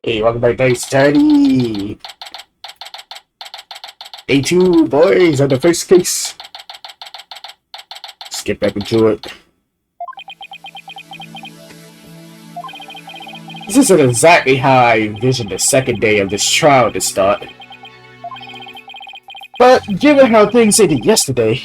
Hey, welcome back to Study. Day 2, boys, on the first case. Let's get back into it. This isn't exactly how I envisioned the second day of this trial to start. But given how things ended yesterday...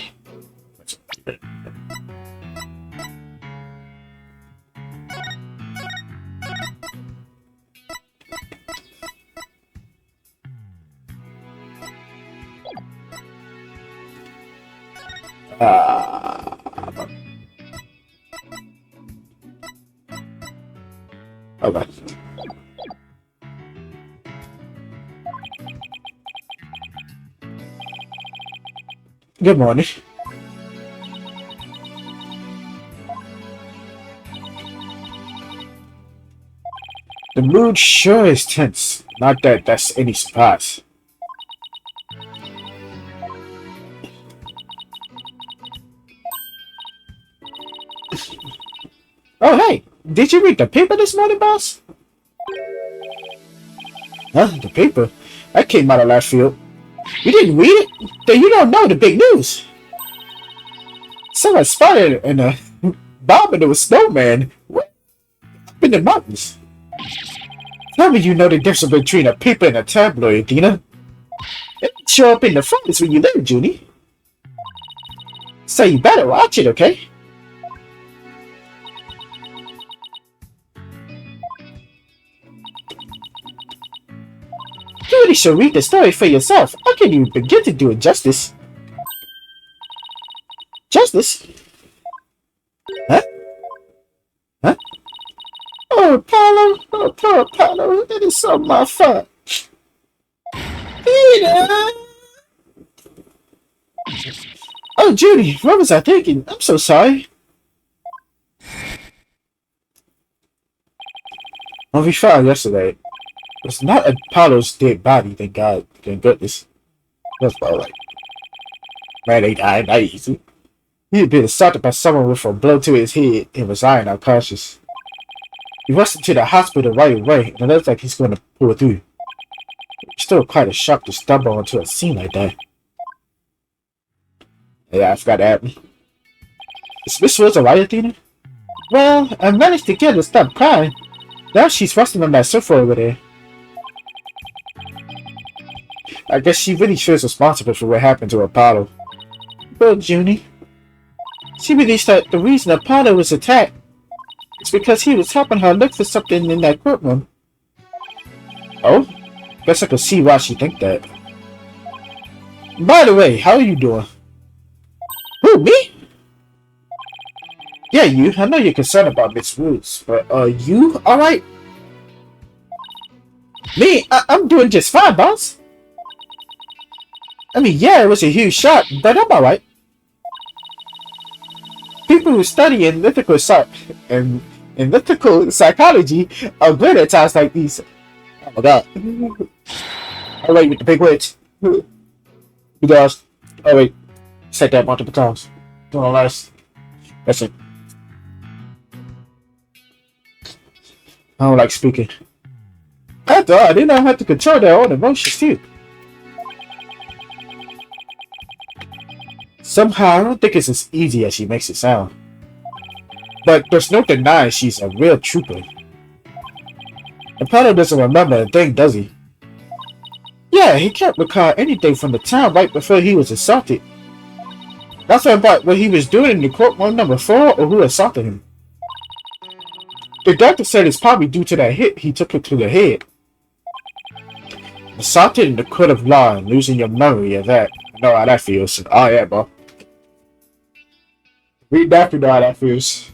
Okay. Good morning. The mood sure is tense. Not that that's any surprise. Oh, hey! Did you read the paper this morning, boss? Huh? The paper? That came out of left field. You didn't read it? Then you don't know the big news. Someone spotted in a bomb into a snowman. What? Up in the mountains. Tell me you know the difference between a paper and a tabloid, Dina. It didn't show up in the phones when you live, Junie. So you better watch it, okay? You really should read the story for yourself. I can't even begin to do it justice. Justice? Huh? Huh? Oh, Paolo. Oh, poor Paolo. It is so my fault. Peter! Oh, Judy, what was I thinking? I'm so sorry. When we found yesterday, it's not Apollo's dead body, thank God. Thank goodness. That's about right. Man, they died not easy. He had been assaulted by someone with a blow to his head and was lying unconscious. He rushed to the hospital right away, and it looks like he's going to pull through. It's still quite a shock to stumble onto a scene like that. Yeah, I forgot that happened. Is Miss Rose alright, Athena? Well, I managed to get her to stop crying. Now she's resting on that sofa over there. I guess she really feels responsible for what happened to Apollo. Well, Junie, she believes that the reason Apollo was attacked is because he was helping her look for something in that courtroom. Oh? Guess I can see why she think that. By the way, how are you doing? Who, me? Yeah, you. I know you're concerned about Miss Woods, but are you alright? Me? I'm doing just fine, boss. I mean, yeah, it was a huge shock, but I'm alright. People who study analytical psychology are good at times like these. Oh my god. Oh wait, with the big words. You guys. Oh wait. Said that multiple times. Doing all last. That's it. I don't like speaking. After all, they don't have to control their own emotions too. Somehow, I don't think it's as easy as she makes it sound. But there's no denying she's a real trooper. Apollo doesn't remember a thing, does he? Yeah, he can't recall anything from the time right before he was assaulted. Nothing about what he was doing in the courtroom number 4 or who assaulted him. The doctor said it's probably due to that hit he took her to the head. Assaulted in the court of law and losing your memory of that. I know how that feels. Oh yeah, bro. Read that to know how that feels.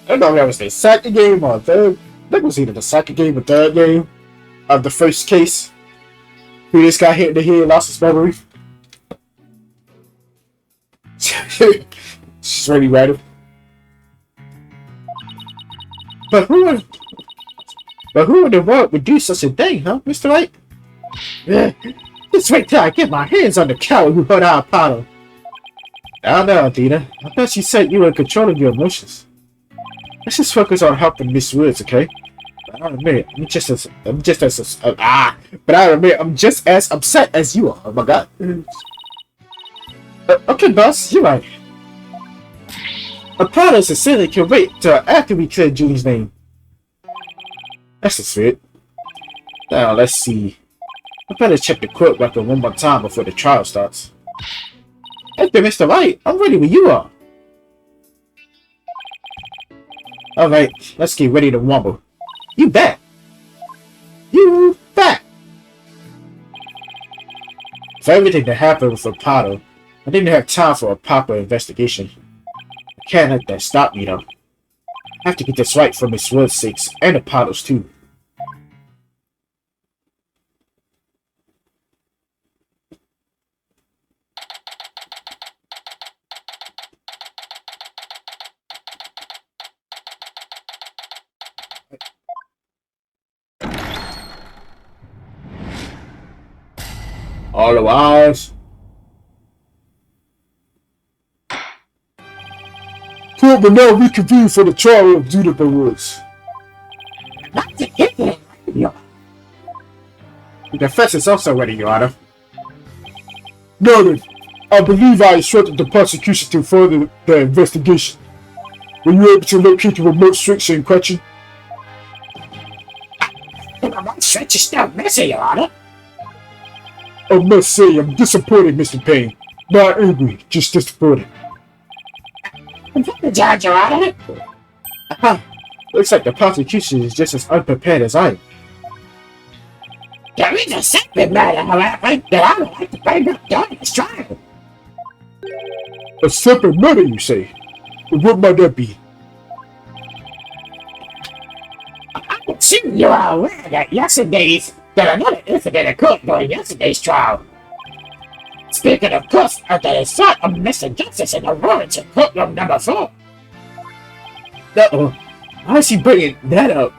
I don't know if that was the second game or third. I think it was either the second game or third game of the first case. Who just got hit in the head and lost his memory. It's really random. But who in the world would do such a thing, huh, Mr. Light? Yeah, just wait till I get my hands on the coward who hurt our Apollo. I don't know, Athena. I thought she said you were controlling your emotions. Let's just focus on helping Miss Woods, okay? But I'll admit, but I'll admit, I'm just as upset as you are. Oh my god. Okay, boss, you're right. Apollo sincerely can wait till after we clear Julie's name. That's the spirit. Now, let's see. I better check the court record one more time before the trial starts. Hey, Mr. White, I'm ready when you are. Alright, let's get ready to wobble. You bet! You bet! For everything that happened with Apollo, I didn't have time for a proper investigation. I can't let that stop me, though. I have to get this right for Miss Wood's sakes, and Apollo's too. All the eyes. Court will now reconvene for the trial of Juniper Woods. The defense is also ready, Your Honor. Noted. I believe I instructed the prosecution to further the investigation. Were you able to locate the remote switch in question? The remote switch is still missing, Your Honor. I must say, I'm disappointed, Mr. Payne. Not angry, just disappointed. The judge, Your Honor. Looks like the prosecution is just as unprepared as I am. There is a separate matter, however, that I would like to bring up during this trial. A separate matter, you say? What might that be? I assume you are aware that another incident occurred during yesterday's trial. Speaking of course of the assault of Mr. Justice in the warrants in courtroom number 4. Uh-oh. Why is he bringing that up?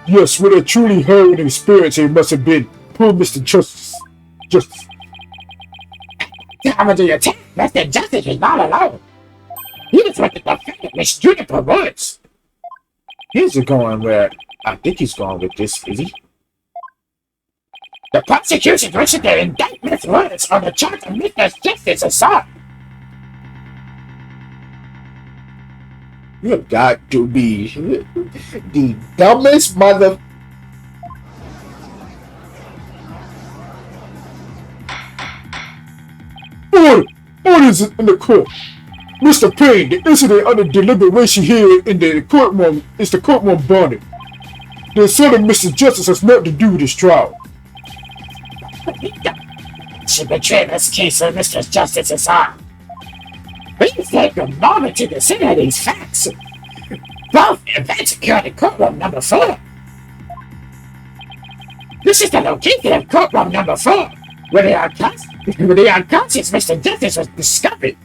Yes, what a truly harrowing experience it must have been. Poor Mr. Justice. Time of the attack, Mr. Justice was not alone. He was with the defendant, Miss Juniper Woods. Here's going where I think he's going with this, is he? The prosecution wishes to indict Miss Woods on the charge of Mr. Justice assault. You have got to be the dumbest mother. Orders in the court. Mr. Payne, the incident under deliberation here in the courtroom is the courtroom bonded. The assault of Mr. Justice has nothing to do with this trial. She betrayed this case of Mr. Justice's assault. Please take a moment to consider these facts. Both events occurred in courtroom number 4. This is the location of courtroom number 4, where the unconscious Mr. Justice was discovered.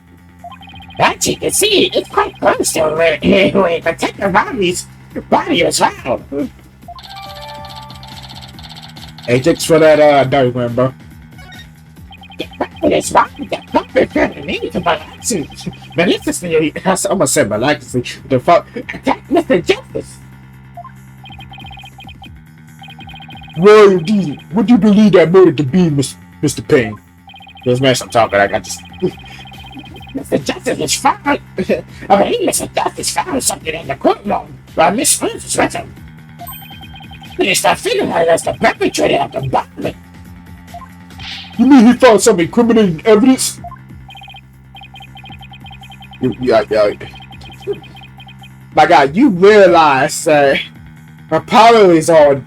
As you can see, it's quite close to where Detective Robbie's body was found. Hey, thanks for that, I don't remember. It's wrong that puppet further need to maliciously, I almost said maliciously, the fuck, attack Mr. Justice. Well, indeed, what do you believe that motive to be, Mr. Payne? This man, I'm talking, I got just... Mr. Justice was found, Mr. Justice found something in the courtroom while Miss Woods was with him. He started feeling like that's the perpetrator of the bombing. You mean he found some incriminating evidence? Yeah. My God, you realize Apollo is on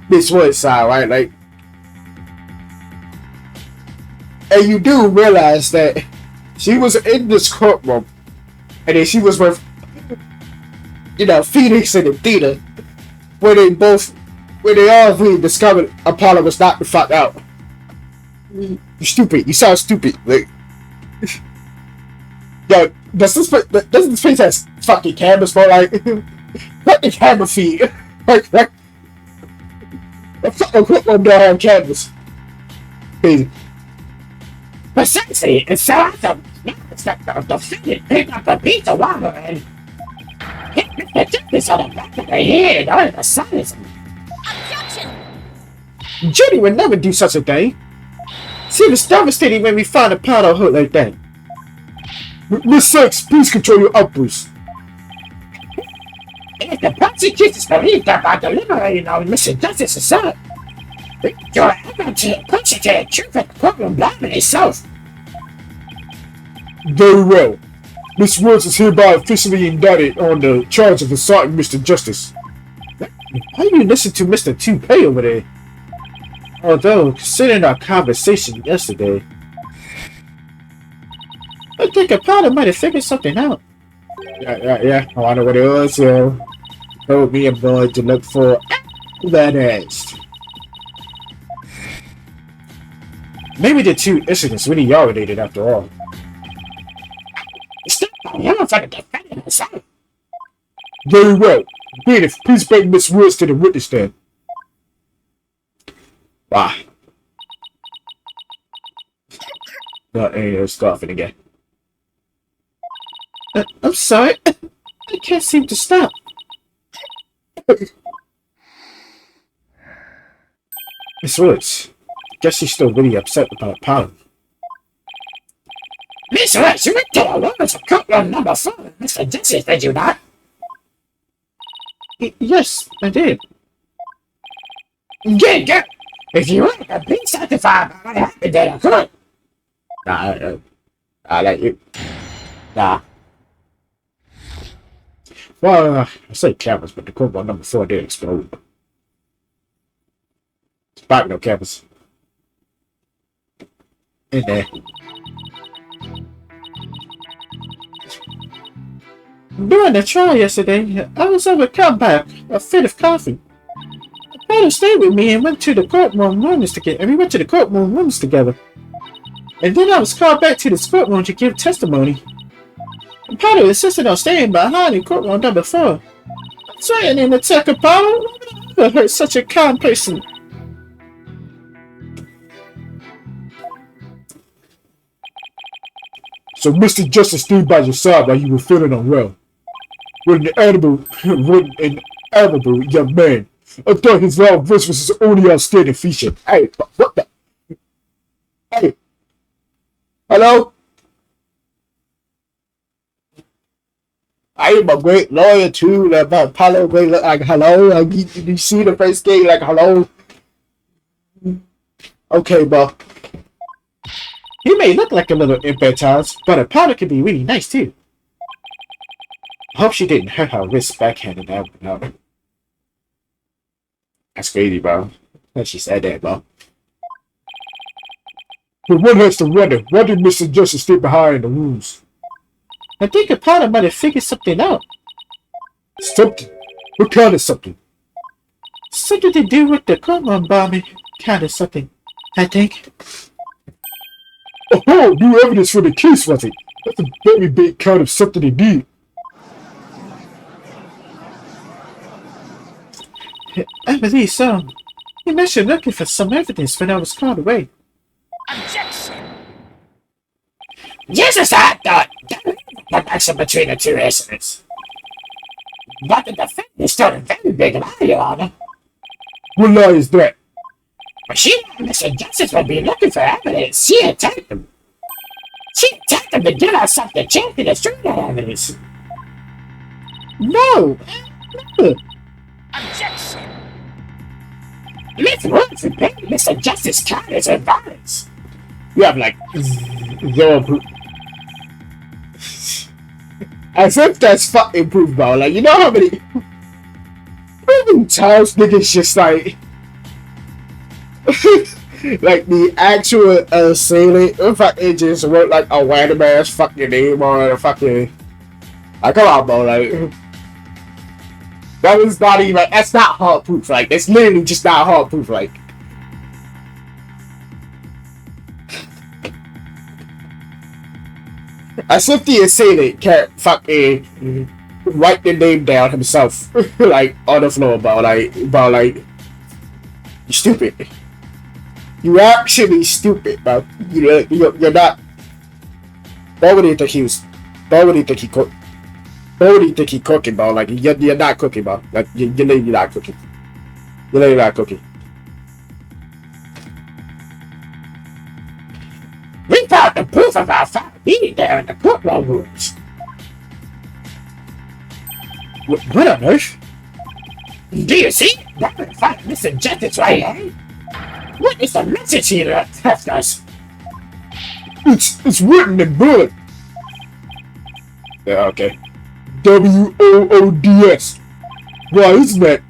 Miss Wood's side, right? Like, and you do realize that she was in this courtroom, and then she was with, Phoenix and Athena, where they all three discovered Apollo was not the fuck out. You're stupid. You sound stupid. Like, yo, doesn't this place has fucking cameras for like fucking camera feed? like the fucking courtroom don't have cameras. Crazy. Precisely, and so I thought, the defendant picked up a piece of wire and hit Mr. Justice on the back of the head and ordered to silence him. Objection! Judy would never do such a thing. She was devastated when we found a powder hook like that. Miss Sykes, please control your outbursts. If the prosecutors believe that by deliberating on Mr. Justice's side, you're able to push it to the truth of the courtroom blaming itself. Very well. Miss Woods is hereby officially indicted on the charge of assaulting Mr. Justice. How do you listen to Mr. Toupee over there? Although, considering our conversation yesterday, I think a powder might have figured something out. Yeah. I wonder what it was. Told me I'm going to look for that edge. Maybe the two incidents really are related after all. It's not on him for the defendant himself. Very well. Bailiff, please bring Miss Woods to the witness stand. Wow. It's coughing again. I'm sorry. I can't seem to stop. Miss Woods, guess she's still really upset about Powder. Miss Woods, you went to the woman's courtroom number 4, Mr. Justice, did you not? Yes, I did. Good. If you want to be satisfied by what happened, then I could. Nah, I let you. Nah. Well, I say cameras, but the courtroom number 4 did explode. Back no cameras. In there. During the trial yesterday, I was overcome by a fit of coughing. Powder stayed with me and went to the courtroom rooms together. And we went to the courtroom rooms together. And then I was called back to the courtroom to give testimony. And Powder insisted on staying behind in courtroom number 4. I'm trying in attack of Powder. I never heard such a kind person. So Mr. Justice stayed by your side while you were feeling unwell. What an admirable young man. I thought his loud voice was his only outstanding feature. Hey, what the? Hey. Hello? I am a great lawyer too. About Apollo, great like hello. You see the first game like hello. Okay, bro. He may look like a little imp at times, but a powder can be really nice too. I hope she didn't hurt her wrist backhanded that one out. That's crazy, bro. That she said that, bro. But one has to wonder, why did Mr. Justice stay behind in the rooms? I think a powder might have figured something out. Something? What kind of something? Something to do with the courtroom bombing. Kind of something, I think. Oh, new evidence for the case, was it? That's a very big kind of something indeed. I believe so. You mentioned looking for some evidence when I was called away. Objection! Yes, I thought there was a connection between the two incidents. But the defendant told a very big lie, Your Honor. What lie is that? When she knew Mr. Justice would be looking for evidence, she attacked him. She attacked him to give us something to check to destroy that evidence. No! Never. Objection! Miss Woods repaid Mr. Justice kindness and violence. You have like zero proof. As if that's fucking proof, bro. Like, you know how many times niggas just like like the actual assailant fucking just wrote like a random ass fucking name on a fucking like, come on, bro. Like, that was not even, that's not hard proof. Like, that's literally just not hard proof. Like, as if the assailant can't fucking write the name down himself, like, on the floor, bro. Like, you stupid. You're actually stupid, bro. You're not. What would you think he was? What would you think he cooked? What would you think he cooking, bro? Like you're not cooking, bro. Like you're literally not cooking. You're literally not cooking. We found the proof of our father being there in the courtroom rooms. What on earth? Do you see? That would find Mr. Justice right here. What is the message he left us? It's written in blood. Yeah, okay. WOODS. Why isn't that?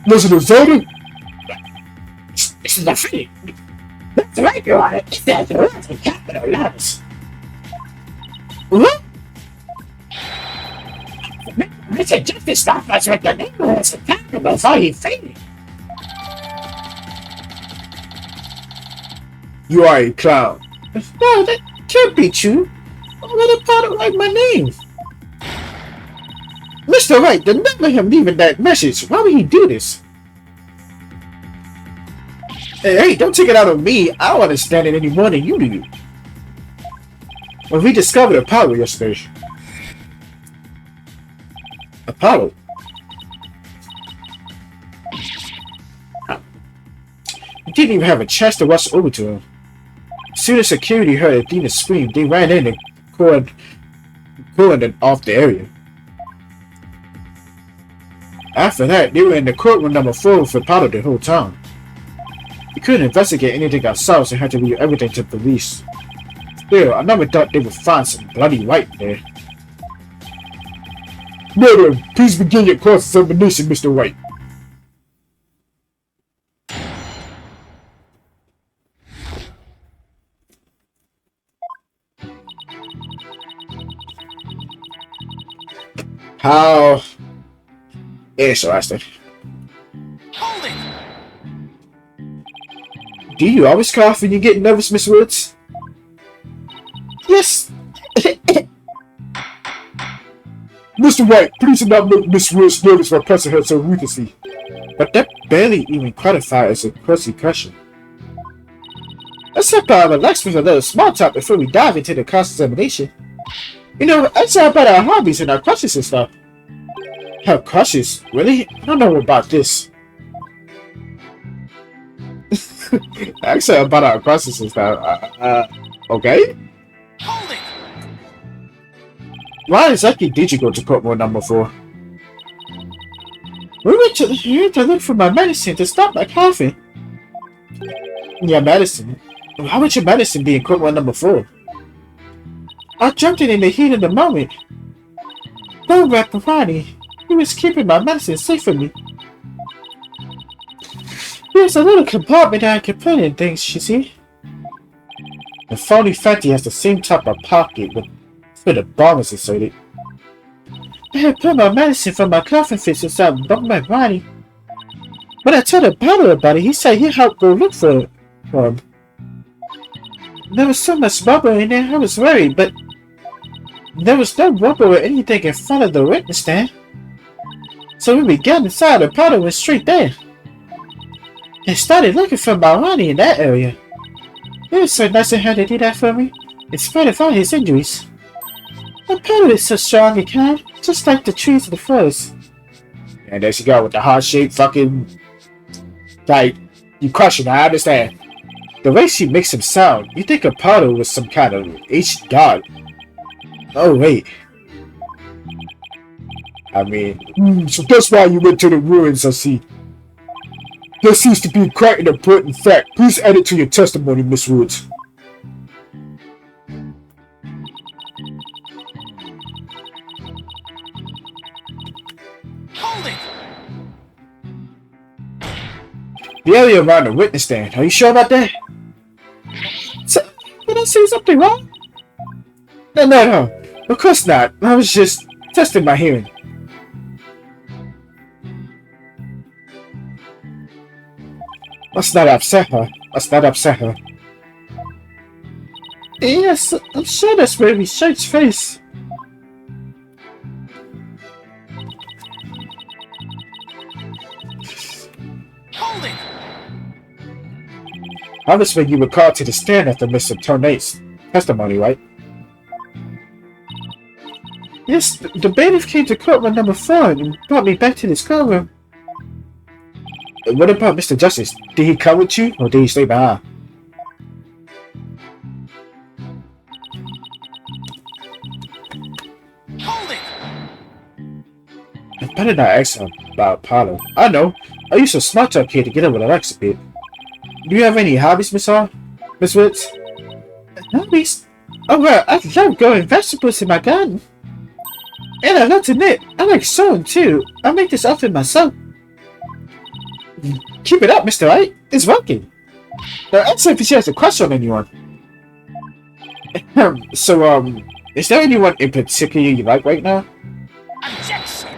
Was it a Zelda? This is the thing. That's right, Your Honor. It says words in capital letters. What? Mr. Justice stopped us with the name of his attacker before he fainted. You are a clown. No, that can't be true. What about it like my name? Mr. Wright, remember him leaving that message. Why would he do this? Hey, don't take it out on me. I don't understand it any more than you do. When we discovered Apollo yesterday. Apollo? We didn't even have a chance to rush over to him. As soon as security heard Athena scream, they ran in and cordoned off the area. After that, they were in the courtroom number 4 for Apollo the whole time. We couldn't investigate anything ourselves and had to leave everything to police. Still, I never thought they would find some bloody white there. Murder, please begin your cross-examination, Mr. White. How interesting. Hold it! Do you always cough when you get nervous, Miss Woods? Yes. Mr. White, please do not make Miss Woods nervous by pressing her so ruthlessly. But that barely even qualifies as a quasi question. Let's relax with a little small talk before we dive into the cross-examination. You know, let's talk about our hobbies and our crushes and stuff. Our crushes? Really? I don't know about this. Actually, about our crushes and stuff. Okay? Hold it! Why exactly did you go to courtroom number 4? We went to here to look for my medicine to stop my coughing. Your medicine? Why would your medicine be in courtroom number 4? I jumped in the heat of the moment. Don't wrap Pavani. He was keeping my medicine safe for me. There's a little compartment that I can put in things, you see. The phony fatty has the same type of pocket with the bombs inserted. I had put my medicine for my coughing fits inside my body. When I told the bottle about it, he said he'd help go look for him. There was so much rubber in there, I was worried, but there was no rubber or anything in front of the witness stand. So when we got inside, the bottle went straight there. And started looking for Marani in that area. It was so nice of her to do that for me, in spite of all his injuries. The powder is so strong and kind, just like the trees and the forest. And there she go with the heart-shaped fucking... Like, you crushing, I understand. The way she makes him sound, you think Apollo was some kind of ancient god. Oh, wait. I mean, so that's why you went to the ruins, I see. There seems to be quite an important fact. Please add it to your testimony, Miss Woods. Hold it! The area around the witness stand. Are you sure about that? So, did I say something wrong? No. Of course not. I was just testing my hearing. Let's not upset her. Yes, I'm sure that's where we shakes face. Hold it! Obviously, you were called to the stand after Mr. Tornate's testimony, right? Yes, the bailiff came to court with number 4 and brought me back to this courtroom. What about Mr. Justice? Did he come with you, or did he stay behind? Hold it! I better not ask him about Apollo. I know. I used to smart talk here to get over the Lex a bit. Do you have any hobbies, Miss Hall? Miss Woods? Hobbies? Oh well, I love growing vegetables in my garden. And I love to knit. I like sewing too. I make this outfit myself. Keep it up, Mr. White. It's working. Now, answer if she has a crush on anyone. So, is there anyone in particular you like right now? Objection!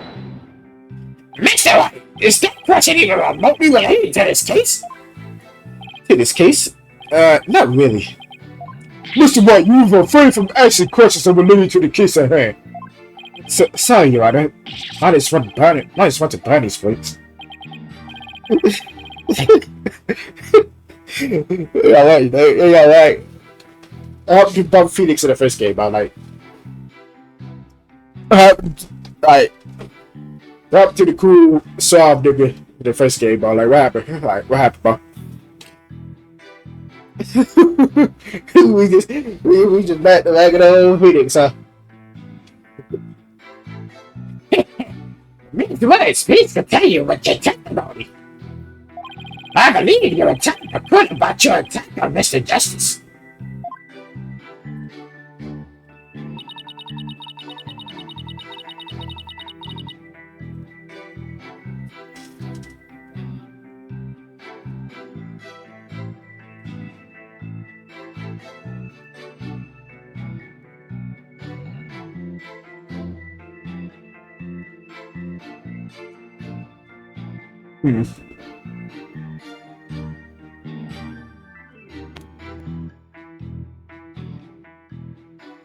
Mr. White, is that question even remotely related to this case? To this case? Not really. Mr. White, you refrain from asking questions related to the case at hand. Sorry, Your Honor. I just want to burn these plates. Yeah, right. Yeah, right. I helped you bump Phoenix in the first game. I like. Right. Up to the cool sob nigga in the first game. I like, what happened? Like, what happened, bro? we just back the back of the old Phoenix, huh? Mr. White speaks to tell you what your testimony. I believe you're telling the court about your attack on Mr. Justice.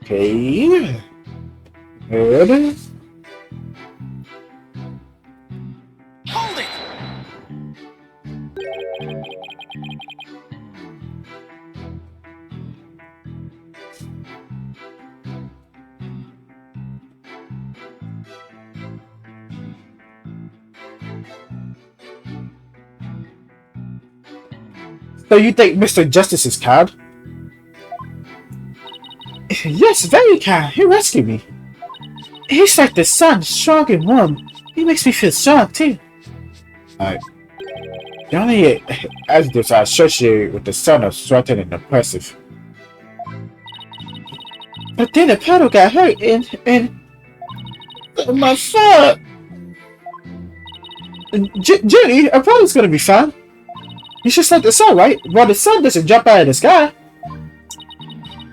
Okay. Good. Hold it! So you think Mr. Justice is kind? Yes, very kind. He rescued me. He's like the sun, strong and warm. He makes me feel strong too. Alright. The only adjectives I associate with the sun are threatening and oppressive. But then the paddle got hurt and my foot. Jenny, Apollo's gonna be fine. He's just like the sun, right? Well, the sun doesn't jump out of the sky.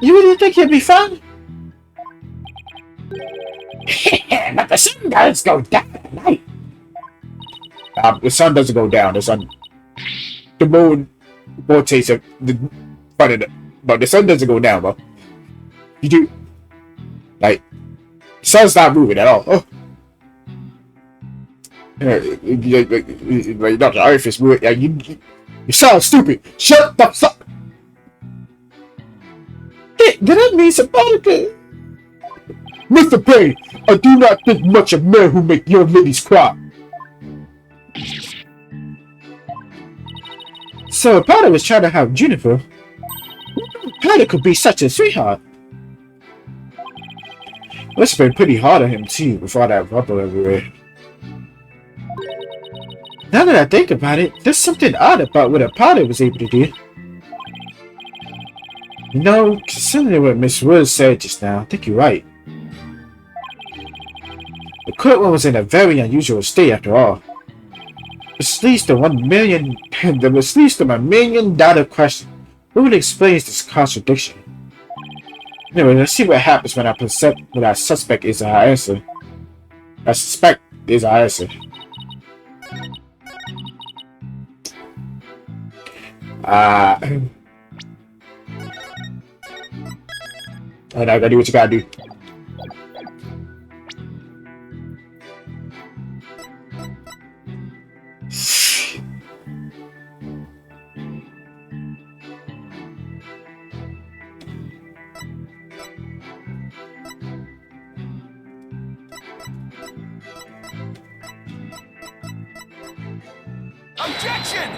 You really think he'll be fine? But the sun does go down at night. The sun doesn't go down. The moon rotates at the front of but the sun doesn't go down, bro. You do, like, the sun's not moving at all. Oh. Like, not the earth is moving. Like, you sound stupid. Shut the fuck. Did that mean somebody? Mr. Payne, I do not think much of men who make young ladies cry. So Apollo was trying to have Juniper. Apollo could be such a sweetheart. Must have been pretty hard on him too, with all that rubber everywhere. Now that I think about it, there's something odd about what Apollo was able to do. You know, considering what Miss Woods said just now, I think you're right. The courtroom was in a very unusual state after all. This leads to $1 million question. Who explains this contradiction? Anyway, let's see what happens when I suspect is our answer. I suspect is our answer. And I gotta do what you gotta do. Objection!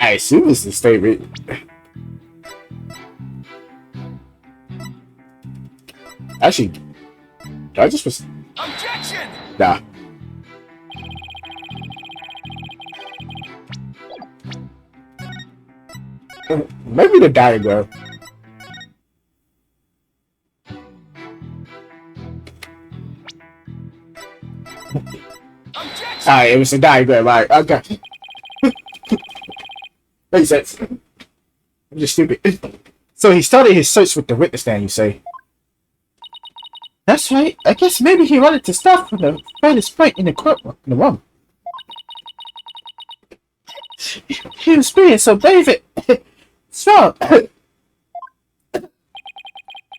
I assume it's the statement. Actually, I just was. Objection! Nah. Maybe the diagram. Objection! Alright, it was a diagram. Alright, okay. Makes sense. I'm just stupid. So he started his search with the witness stand, you say? That's right. I guess maybe he wanted to stop from the furthest point in the courtroom. In the room. He was being so brave. Strong.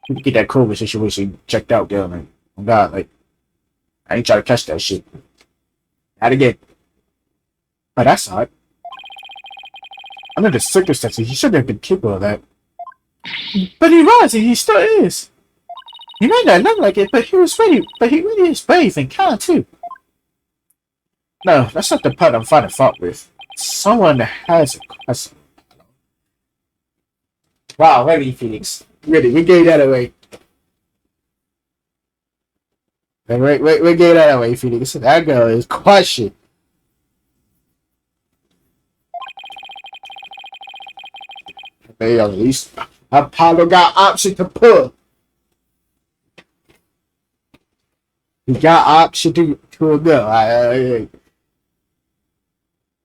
We can get that COVID situation checked out, girl. Like, oh God, like, I ain't trying to catch that shit. Not again. Oh, that's odd. Under the circumstances, he shouldn't have been capable of that. But he was, and he still is. He might not look like it, but he was ready. But he really is brave and kind too. No, that's not the part I'm finding fault with. Someone has a question. Wow, really, Phoenix. Really, we gave that away. We gave that away, Phoenix. That girl is question. Hey, at least Apollo got option to pull. He got option to a girl.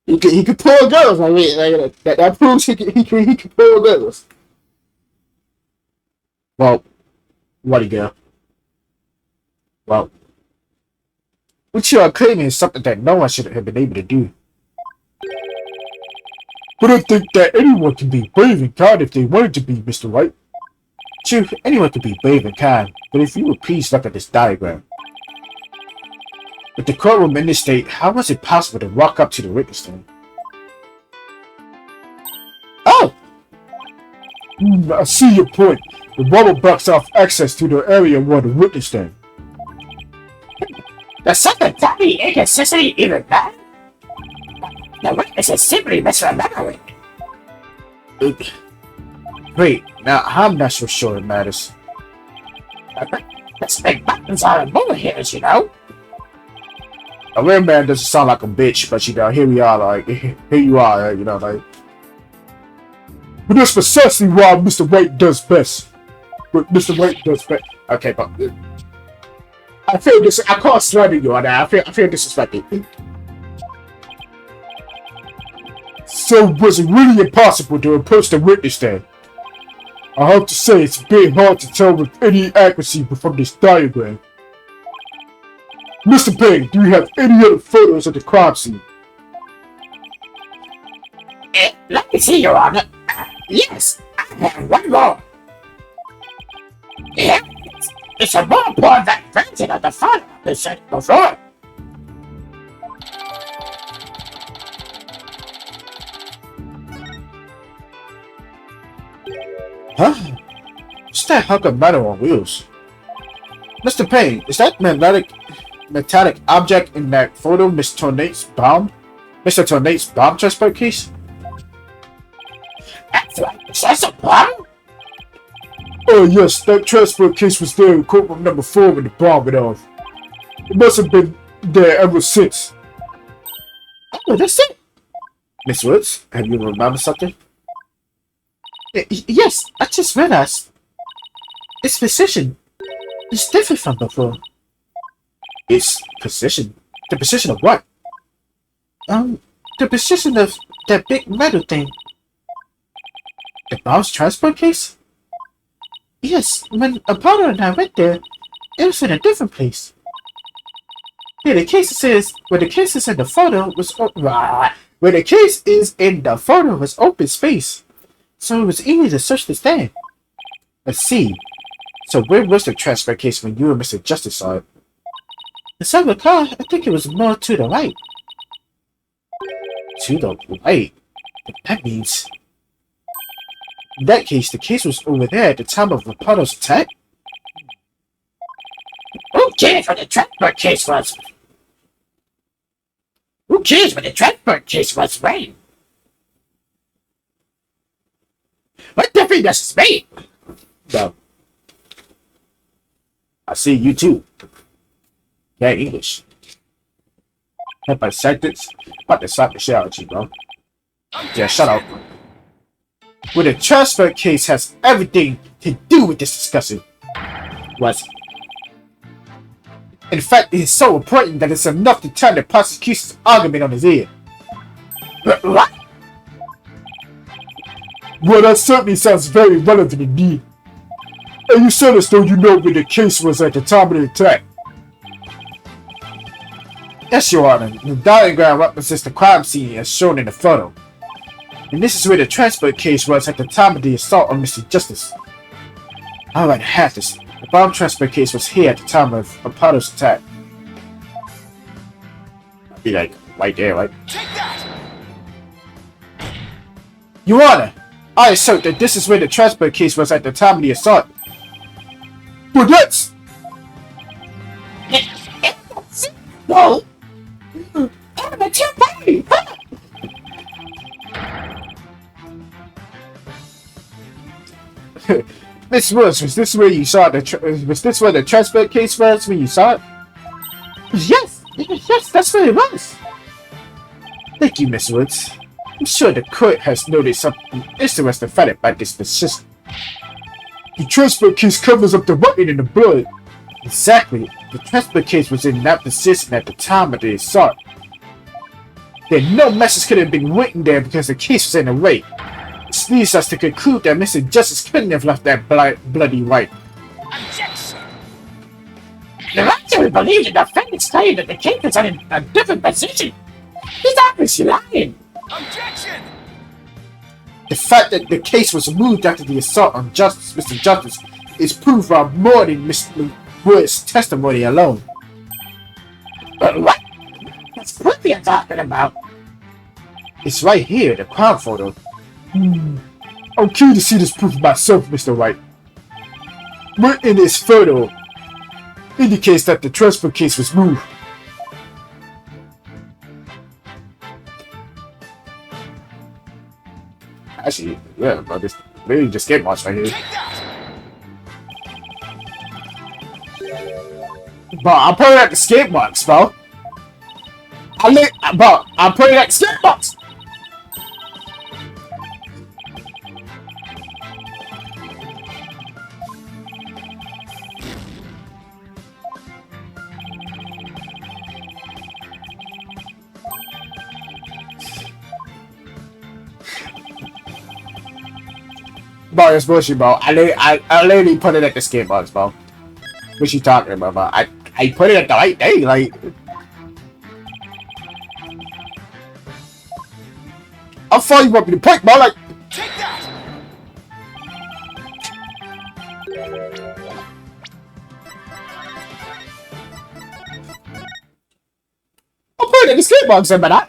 He could pull girls. I mean, like, that proves he can pull girls. Well, what a girl. Well, what you are claiming is something that no one should have been able to do. But I think that anyone can be brave and kind if they wanted to be, Mr. White. True, anyone can be brave and kind, but if you would please look at this diagram. With the courtroom in this state, how was it possible to walk up to the witness stand? Oh! I see your point. The wall blocks off access to the area where the witness stand. Does something tell me inconsistency even matter? The witness is simply misremembering. Wait, now I'm not so sure it matters. This big buttons are a bullet here, you know. A real man doesn't sound like a bitch, but you know, here we are, like, here you are, you know, like. But that's precisely why Mr. White does best. What Mr. White does best. Okay, but I feel this. I can't slander you on that. I feel disrespected. So was it really impossible to approach the witness stand? I have to say it's a bit hard to tell with any accuracy from this diagram. Mr. Payne, do you have any other photos of the crime scene? Let me see, Your Honor. Yes, I have one more. Yeah, it's a more important version of the photo I said before. Huh? What's that hunk of metal on wheels? Mr. Payne, is that metallic object in that photo Mr. Tornate's bomb transport case? That's right. Is that a problem? Oh yes, that transport case was there in courtroom number 4 when the bomb went off. It must have been there ever since. Oh, that's it. Miss Woods, have you remembered something? Yes, I just realized. Its position is different from before. Its position? The position of what? The position of that big metal thing. The bomb's transport case? Yes, when Apollo and I went there, it was in a different place. Yeah, the case is where the case is in the photo was where the case is in the photo was open space, so it was easy to search the stand. Let's see. So where was the transport case when you and Mr. Justice saw it? The silver car, I think it was more to the right. To the right? That means... In that case, the case was over there at the time of Apollo's attack? Who cares what the transport case was? Who cares what the transport case was, Rain? What difference does it make? No. I see you too. Yeah, English. Help by sentence. About to slap the shit out of you, bro. Yeah, shut up. Well, the transfer case has everything to do with this discussion. Was. In fact, it is so important that it's enough to turn the prosecution's argument on his ear. What? Well, that certainly sounds very relevant indeed. And you said as though you know where the case was at the time of the attack. Yes, Your Honor. The diagram represents the crime scene as shown in the photo. And this is where the transport case was at the time of the assault on Mr. Justice. Alright, I have this. The bomb transfer case was here at the time of Apollo's attack. I'd be like, right there, right? Take that! Your Honor, I assert that this is where the transport case was at the time of the assault. But that's... No! I'm a temporary! Miss Woods, was this where you saw was this where the transport case was when you saw it? Yes, that's where it was. Thank you, Miss Woods. I'm sure the court has noticed something interesting found by this decision. The transport case covers up the writing in the blood. Exactly. The transport case was in that position at the time of the assault. Then no message could have been written there because the case was in the way. This leads us to conclude that Mr. Justice couldn't have left that bloody white. Objection! The actually believe the defendant's claim that the case was in a different position. He's obviously lying. Objection! The fact that the case was moved after the assault on Mr. Justice is proof of more than Mr. Wood's testimony alone. What? That's what you're talking about. It's right here, the crime photo. I'm keen to see this proof myself, Mr. White. Right in this photo indicates that the transfer case was moved. Actually, yeah, bro, this really just get marks right here. Take that! Bro, I'm putting at the skate marks, bro. I'm putting at the skate marks. Bro, that's bullshit, bro. I literally put it at the skate box, bro. What you talking about, bro? I put it at the right thing, like. How far you want me to pick, bro? Like. Take that! I'm putting it at the skate box, but I.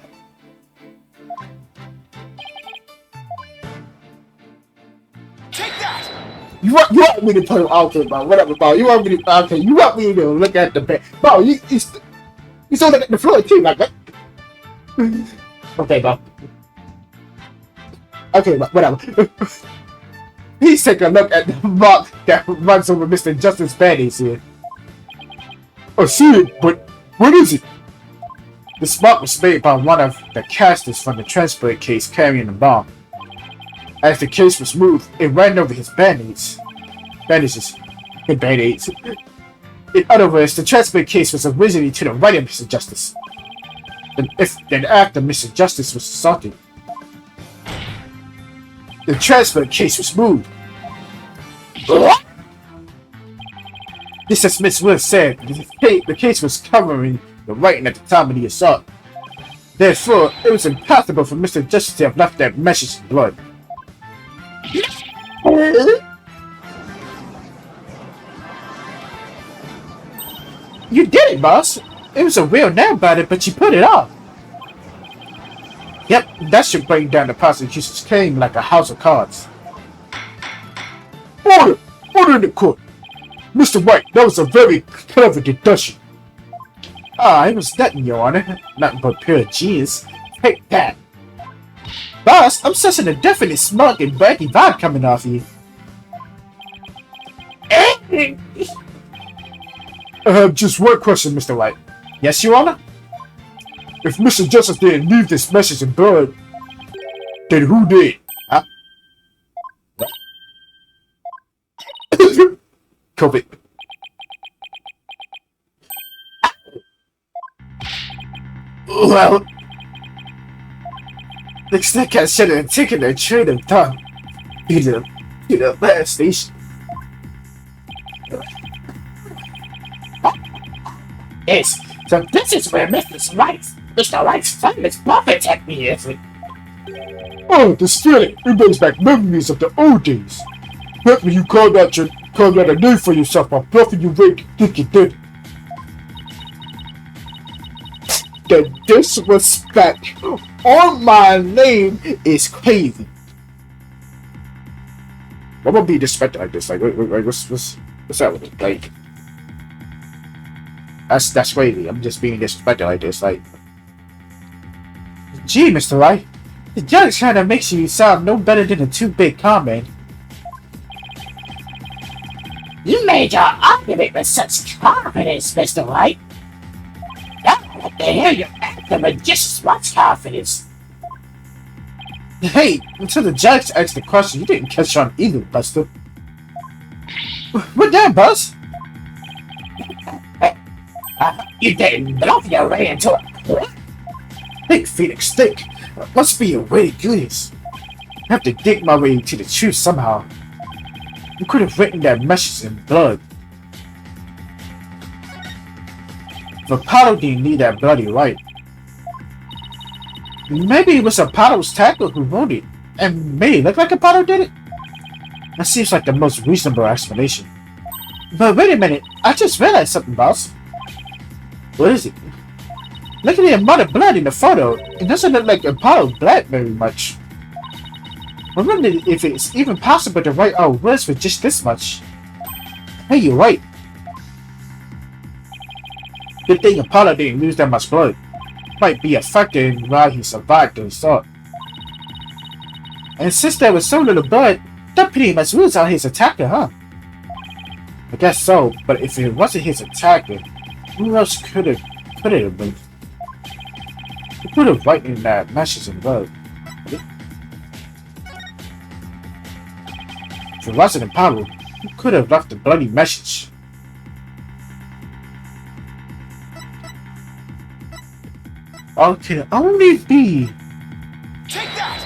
You want me to put him out there, bro? Whatever, bro. You want me to okay? You want me to look at the bed, bro? You still look at the floor too, like that. Okay, bro. Okay, but whatever. Please take a look at the mark that runs over Mr. Justice's panties here. I see it, but what is it? This mark was made by one of the casters from the transport case carrying the bomb. As the case was moved, it ran over his bandages. Band-aids. In other words, the transport case was originally to the right of Mr. Justice. Then after Mr. Justice was assaulted, the transport case was moved. What? This, as Miss Will said, the case was covering the writing at the time of the assault. Therefore, it was impossible for Mr. Justice to have left that message in blood. You did it, boss. It was a real nail about it, but you put it off. Yep, that should bring down the prosecution's claim like a house of cards. Return to court. Mr. White, that was a very clever deduction. Ah, it was nothing, Your Honor. Nothing but pure genius. Take that. Boss, I'm sensing a definite smug and braggy vibe coming off you. Eh? I have just one question, Mr. White. Yes, Your Honor? If Mr. Justice didn't leave this message in blood, then who did? Huh? What? COVID. Well, looks like I should have taken a train of thought to the last station. Yes, so this is where Mr. White's famous puppet technique is. Oh, this feeling! It brings back memories of the old days. Back when you called out a name for yourself by bluffing you think you did. The disrespect on my name is crazy. I'm gonna be disrespected like this. Like, what's that with it? Like, that's crazy. I'm just being disrespected like this. Like, gee, Mr. Wright, the judge kind of makes you sound no better than a too-big comment. You made your argument with such confidence, Mr. White. Now I like to hear you act with just much confidence. Hey, until the judge asked the question, you didn't catch on either, Buster. What that, Buzz? You didn't bluff your way into it. Think, Phoenix, think. Must be a way to do this. I have to dig my way to the truth somehow. You could have written that message in blood. If Apollo didn't need that bloody right. Maybe it was Apollo's tackle who wrote it, and made it look like Apollo did it? That seems like the most reasonable explanation. But wait a minute, I just realized something, boss. What is it? Look at the amount of blood in the photo. It doesn't look like Apollo bled very much. I wonder if it's even possible to write out words with just this much. Hey, you're right. Good thing Apollo didn't lose that much blood. Might be a factor in why he survived the assault. And since there was so little blood, that pretty much rules out his attacker, huh? I guess so, but if it wasn't his attacker, who else could it have been? He could have written that message in blood. If it wasn't Apollo, he could have left a bloody message. It can only be. Take that!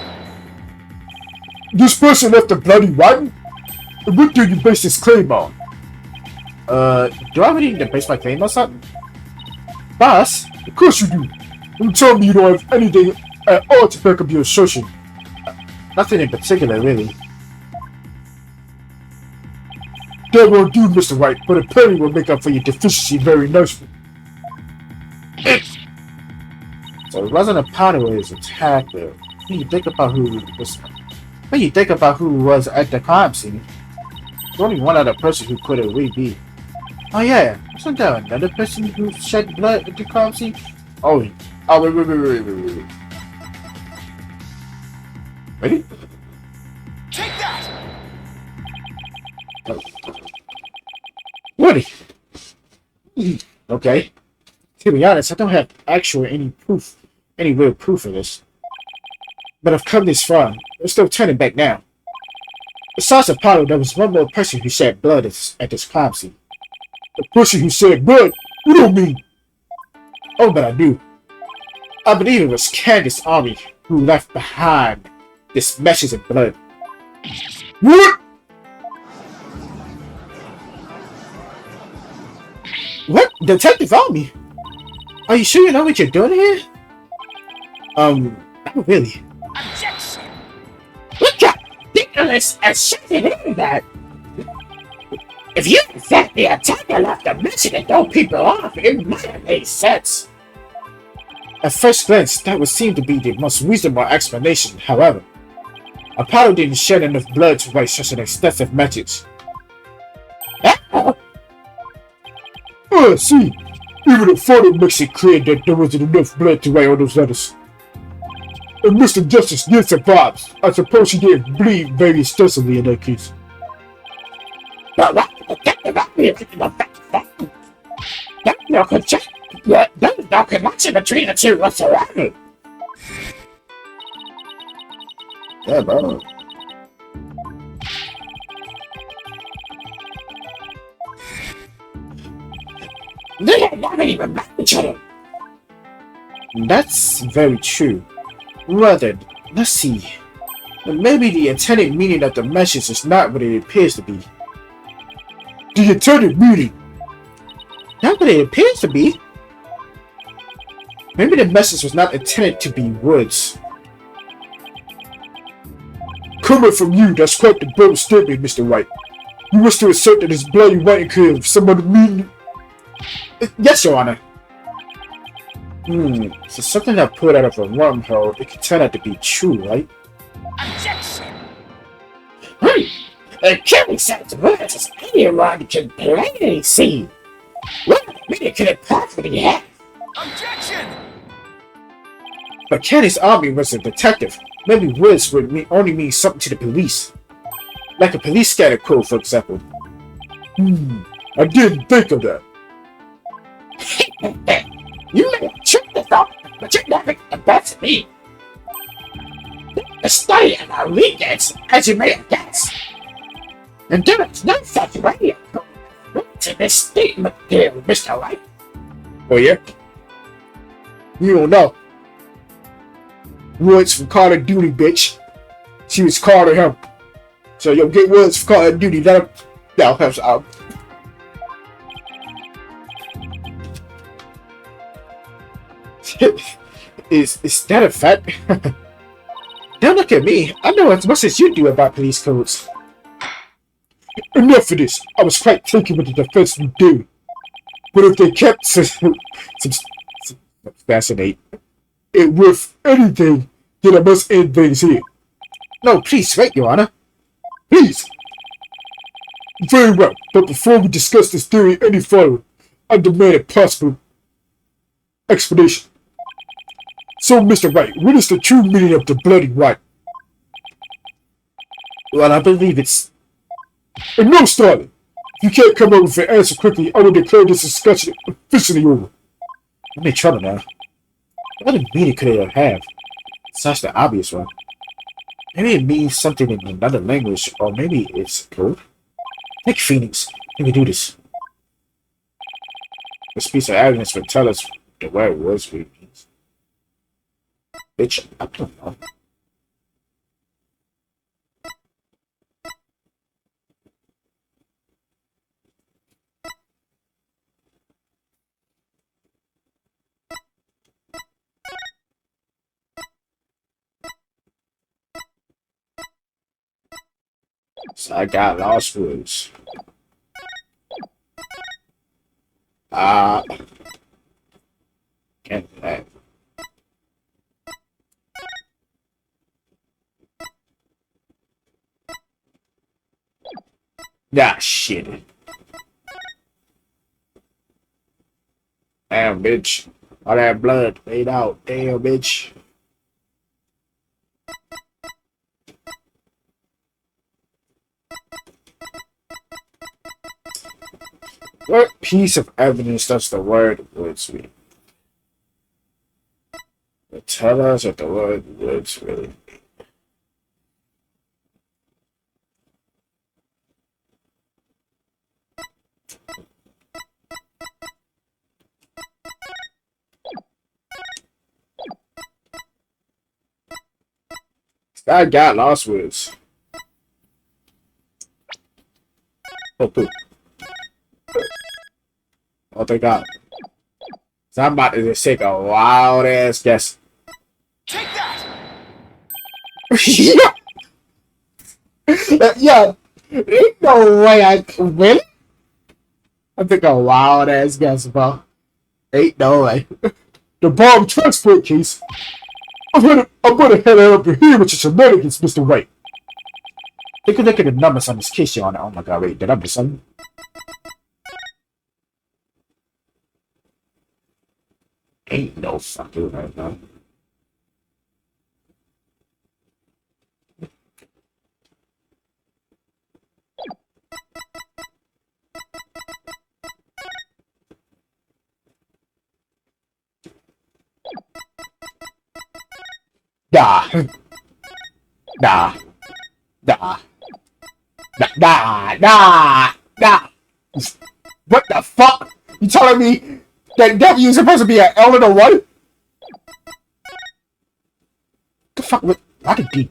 This person left a bloody writing? And what do you base this claim on? Do I really need to base my claim on something? Boss? Of course you do. You tell me you don't have anything at all to back up your assertion. Nothing in particular, really. That won't do, Mr. White, but a penny will make up for your deficiency very nicely. So it wasn't Apollo who was attacked. When you think about who was at the crime scene, there's only one other person who could have really be. Oh yeah, wasn't there another person who shed blood at the crime scene? Oh, wait. Ready? Take that! Woody. Okay. To be honest, I don't have any real proof of this. But I've come this far. I'm still turning back now. Besides Apollo, there was one more person who shed blood at this crime scene. The person who shed blood? You don't mean? Oh, but I do. I believe it was Candace Army who left behind this message of blood. What? What? Detective Army? Are you sure you know what you're doing here? Not really. Objection! Look how ridiculous and shouldn't do that. If you think the attacker left a message to throw people off, it might have made sense. At first glance, that would seem to be the most reasonable explanation. However, Apollo didn't shed enough blood to write such an extensive message. See, even the photo makes it clear that there wasn't enough blood to write all those letters. And Mr. Justice did survive. I suppose he didn't bleed very extensively in that case. But what the detective obviously the fact? There's no connection between the two whatsoever. Yeah, bro. They had never even met each other. That's very true. Well then, let's see. Maybe the intended meaning of the message is not what it appears to be. The intended meaning? Not what it appears to be. Maybe the message was not intended to be words. Coming from you, that's quite the bold statement, Mr. White. You wish to assert that this bloody writing could have some other meaning? Yes, Your Honor. So something that put out of a wormhole, it could turn out to be true, right? Objection! It can't be such words as anyone can plainly see. What meaning could it possibly have? Objection! But Kenny's army was a detective. Maybe words would only mean something to the police. Like a police scatter code, for example. I didn't think of that. You may have tricked the thought, but you're never the best of me. The study of our weekends, as you may have guessed. And there is no such way of going to this statement, dear Mr. White. Oh yeah? You don't know. Words from Call of Duty, bitch. She was calling him. So you'll get words from Call of Duty. That'll help out. Is that a fact? Don't look at me. I know as much as you do about police codes. Enough of this. I was quite taken with the defense would do. But if they kept some fascinate it with anything, then I must end things here. No, please wait, Your Honor. Please. Very well, but before we discuss this theory any further, I demand a possible explanation. So, Mr. Wright, what is the true meaning of the bloody right? Well, I believe it's... And no, Starling! If you can't come up with an answer quickly, I will declare this discussion officially over. I'm in trouble now. What meaning could it have? Such the obvious one. Maybe it means something in another language, or maybe it's code. Take Phoenix. Let me do this. This piece of evidence will tell us the word words we means. Bitch, I don't know. So I got lost words. Can't do that. Nah, shit. Damn, bitch. All that blood laid out. Damn, bitch. What piece of evidence does the word words mean? Tell us what the word words really mean. I got lost words. Oh, poop. Oh, thank God. So I'm about to just take a wild ass guess. Take that! Yeah, ain't no way I really. I think a wild ass guess, bro. Ain't no way. The bomb transport case. I'm gonna head up here with your shenanigans, Mr. Wright. Take a look at the numbers on this case, Your Honor. Oh my God, wait, the numbers, son. Ain't no fucking right now. Nah. Nah. Nah. Nah. Nah. Nah. What the fuck? You telling me that W is supposed to be an L and a 1? The fuck with why did D?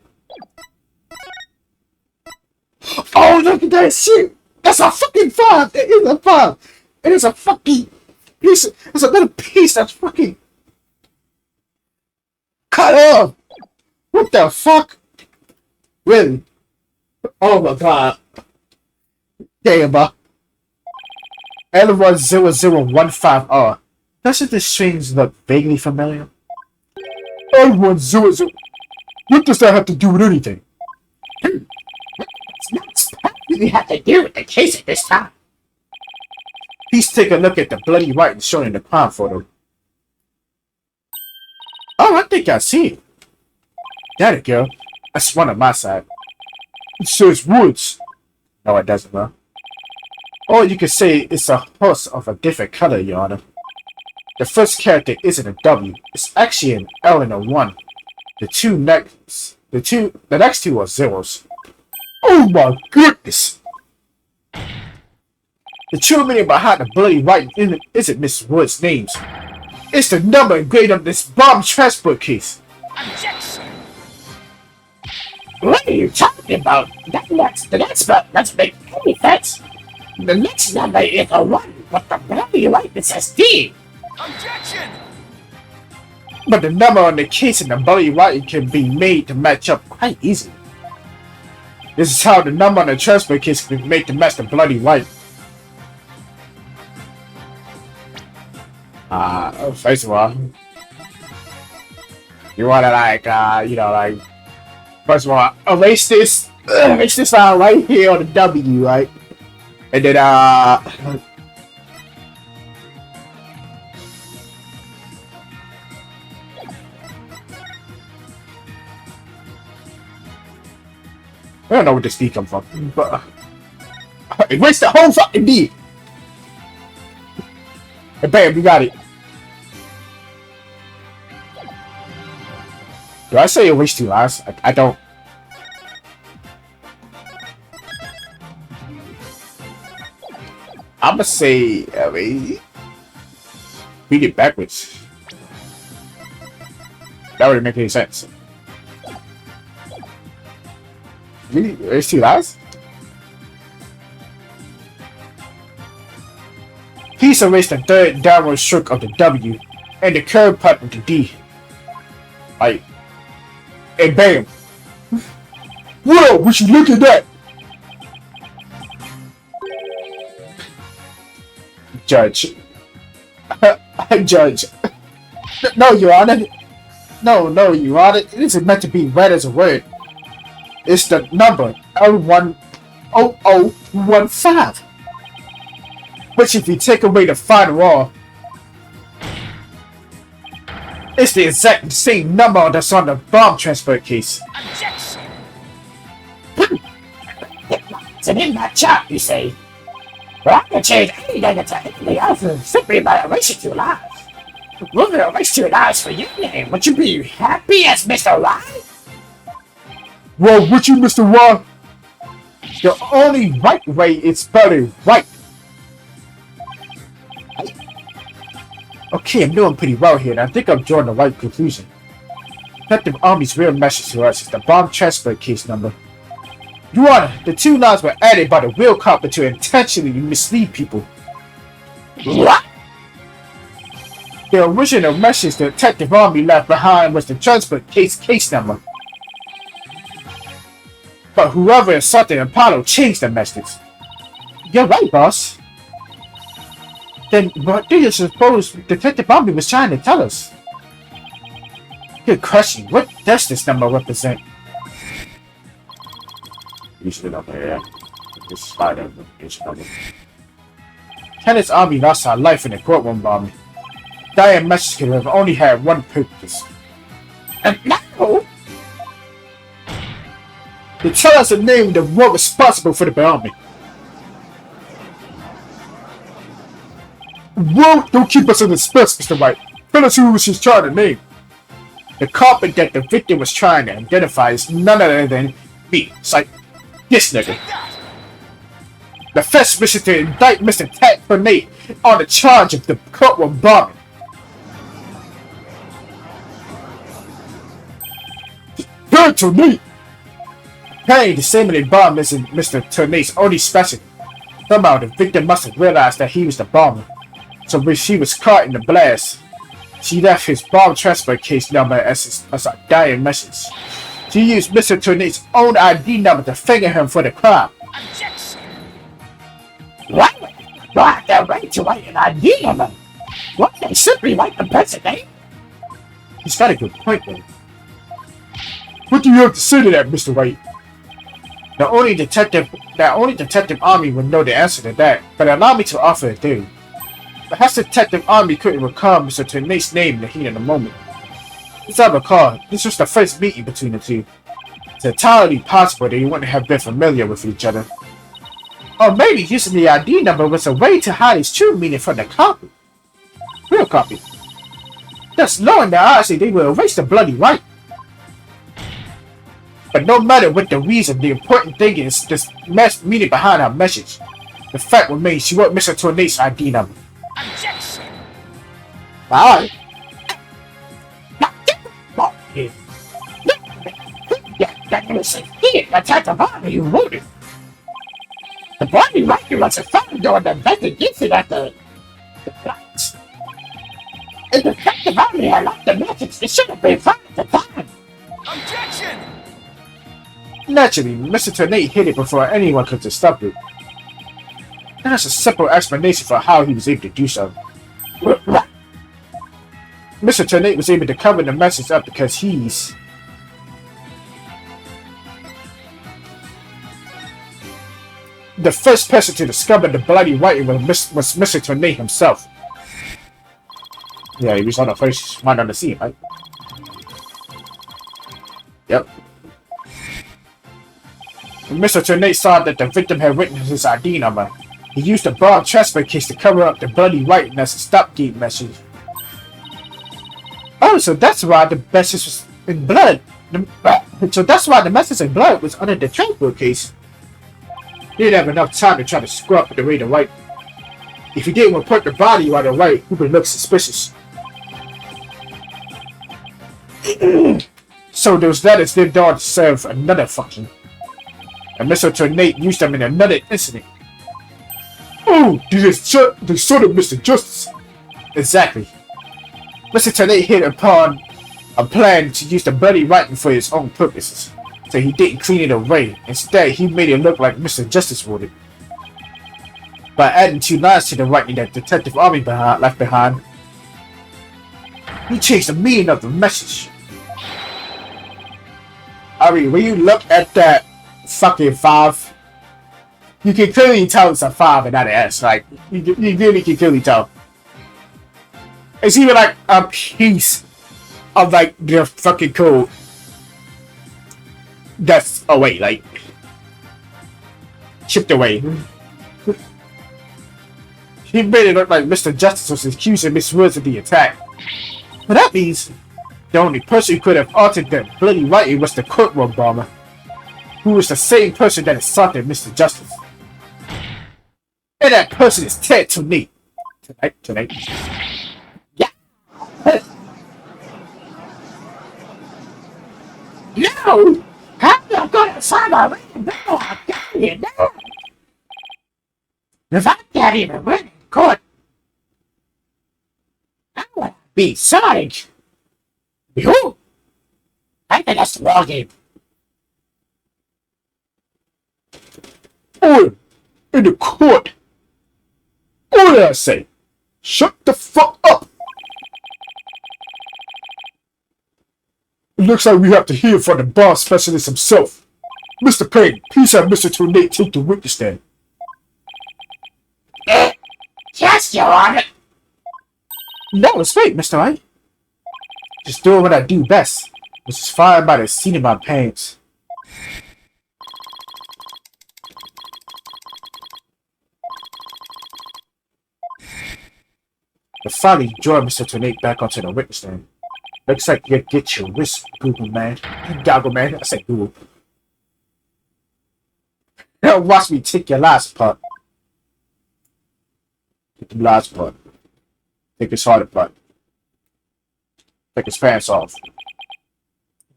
Oh, look at that shit! That's a fucking 5! It is a 5! It is a fucking piece. It's another piece that's fucking cut off! What the fuck? Really? Oh my god. Damn, bro. L100015R. Doesn't this strings look vaguely familiar? L1000. What does that have to do with anything? It's not something we have to do with the case at this time. Please take a look at the bloody writing shown in the crime photo. Oh, I think I see it. That it, girl. That's one on my side. It says Woods. No, it doesn't, bro. Or you could say it's a horse of a different color, Your Honor. The first character isn't a W. It's actually an L and a 1. The next two are zeros. Oh my goodness! The true meaning behind the bloody writing isn't Miss Wood's names. It's the number engraved on this bomb transport case. Objection! What are you talking about? The next part doesn't make any sense. The next number is a 1, but the bloody writing says D. Objection! But the number on the case and the bloody writing can be made to match up quite easily. This is how the number on the transport case can be made to match the bloody writing. First of all, you wanna first of all, erase this file right here on the W, right? And then, I don't know where this D comes from, but erase the whole fucking D. And bam, we got it. Do I say erase two last? I don't. I'ma say, read it backwards. That wouldn't make any sense. Really? Erase two last? Please erase the third downward stroke of the W and the curved part of the D. Like, and bam. Whoa, would you look at that? Judge. Judge. No, Your Honor. No, Your Honor. It isn't meant to be read as a word. It's the number L10015. Which if you take away the final R, it's the exact same number that's on the bomb transport case. Objection! It's an in-match chart, you say? Well, I can change anything into anything else simply by erasing two lines. Will you erase two lines for your name? Would you be happy as Mr. Y? Well, would you, Mr. Y? The only right way is spelled right. Okay, I'm doing pretty well here, and I think I'm drawing the right conclusion. Detective Army's real message to us is the bomb transport case number. Your Honor, the two lines were added by the real copper to intentionally mislead people. What? The original message the Detective Army left behind was the transport case number. But whoever insulted Apollo changed the message. You're right, boss. Then what do you suppose Detective Army was trying to tell us? Good question. What does this number represent? You should up here. This spider. Kenneth's army lost our life in a courtroom bombing. Diane message could have only had one purpose. And now, To tell us the name of the one responsible for the bombing. Whoa, don't keep us in suspense, Mr. White. Tell us who she's trying to name. The culprit that the victim was trying to identify is none other than me. It's like, this nigga. The first mission to indict Mr. Tat for Nate on the charge of the courtroom bombing. Good to me! Apparently, the same bomb is Mr. Turnate's only special. Somehow, the victim must have realized that he was the bomber. So when she was caught in the blast, she left his bomb transfer case number as a dying message. She used Mr. Turnate's own ID number to finger him for the crime. Objection! why would you go out their way to write an ID number? Why don't they simply write the person's name? He's got a good point, though. What do you have to say to that, Mr. White? The only detective Army would know the answer to that, but allow me to offer it too. Perhaps Detective Army couldn't recall Mr. Turnate's name in the heat of the moment. As I recall, this was the first meeting between the two. It's entirely possible they wouldn't have been familiar with each other. Or maybe using the ID number was a way to hide his true meaning from the copy. Real copy. Thus knowing that honestly they will erase the bloody right. But no matter what the reason, the important thing is this meaning behind our message. The fact remains she wrote Mr. Tornate's ID number. Objection! Alright. That was he attacked the body who wrote it. The body writer was found during the investigation at the plant. If the detective only had left the message, it should have been found at the time. Objection! Naturally, Mr. Tornate hid it before anyone could discover it. There's a simple explanation for how he was able to do so. Mr. Tornate was able to cover the message up because he's the first person to discover the bloody writing was Mr. Tornate himself. Yeah, he was on the first one on the scene, right? Yep. When Mr. Tornate saw that the victim had written his ID number, he used a bomb transfer case to cover up the bloody writing as a stopgate message. Oh, so that's why the message was in blood. So that's why the message in blood was under the transport case. He didn't have enough time to try to scrub the way to write. If he didn't report the body while to write, he would look suspicious. So those letters did all serve another function. And Mr. Tornate used them in another incident. Oh, this sort of Mr. Justice. Exactly. Mr. Tornate hit upon a plan to use the bloody writing for his own purposes. So he didn't clean it away. Instead, he made it look like Mr. Justice wrote it. By adding 2 lines to the writing that Detective Army left behind, he changed the meaning of the message. Ari, when you look at that fucking 5, you can clearly tell it's a 5 and not an S. Like, you really can clearly tell. It's even like a piece of like the fucking code that's away, like chipped away. He made it look like Mr. Justice was accusing Miss Woods of the attack. But that means the only person who could have altered that bloody writing was the courtroom bomber, who was the same person that assaulted Mr. Justice. And that person is Ted Tonight. Tonight. Yeah. No! How am I gonna find my way to go? I got you now. If I can't even win in court, I wanna be Sonic. You? I think that's the wrong game. Order in the court. What did I say? Shut the fuck up. It looks like we have to hear from the bar specialist himself. Mr. Payne, please have Mr. Tornate take the witness stand. Yes, Your Honor. That was great, Mr. White. Just doing what I do best, which is fired by the seat of my pants. I finally joined Mr. Tornate back onto the witness stand. Looks like you get your wrist, Google man. Goggle man. I said Google. Now watch me take your last part. Take the last part. Take his harder part. Take his pants off.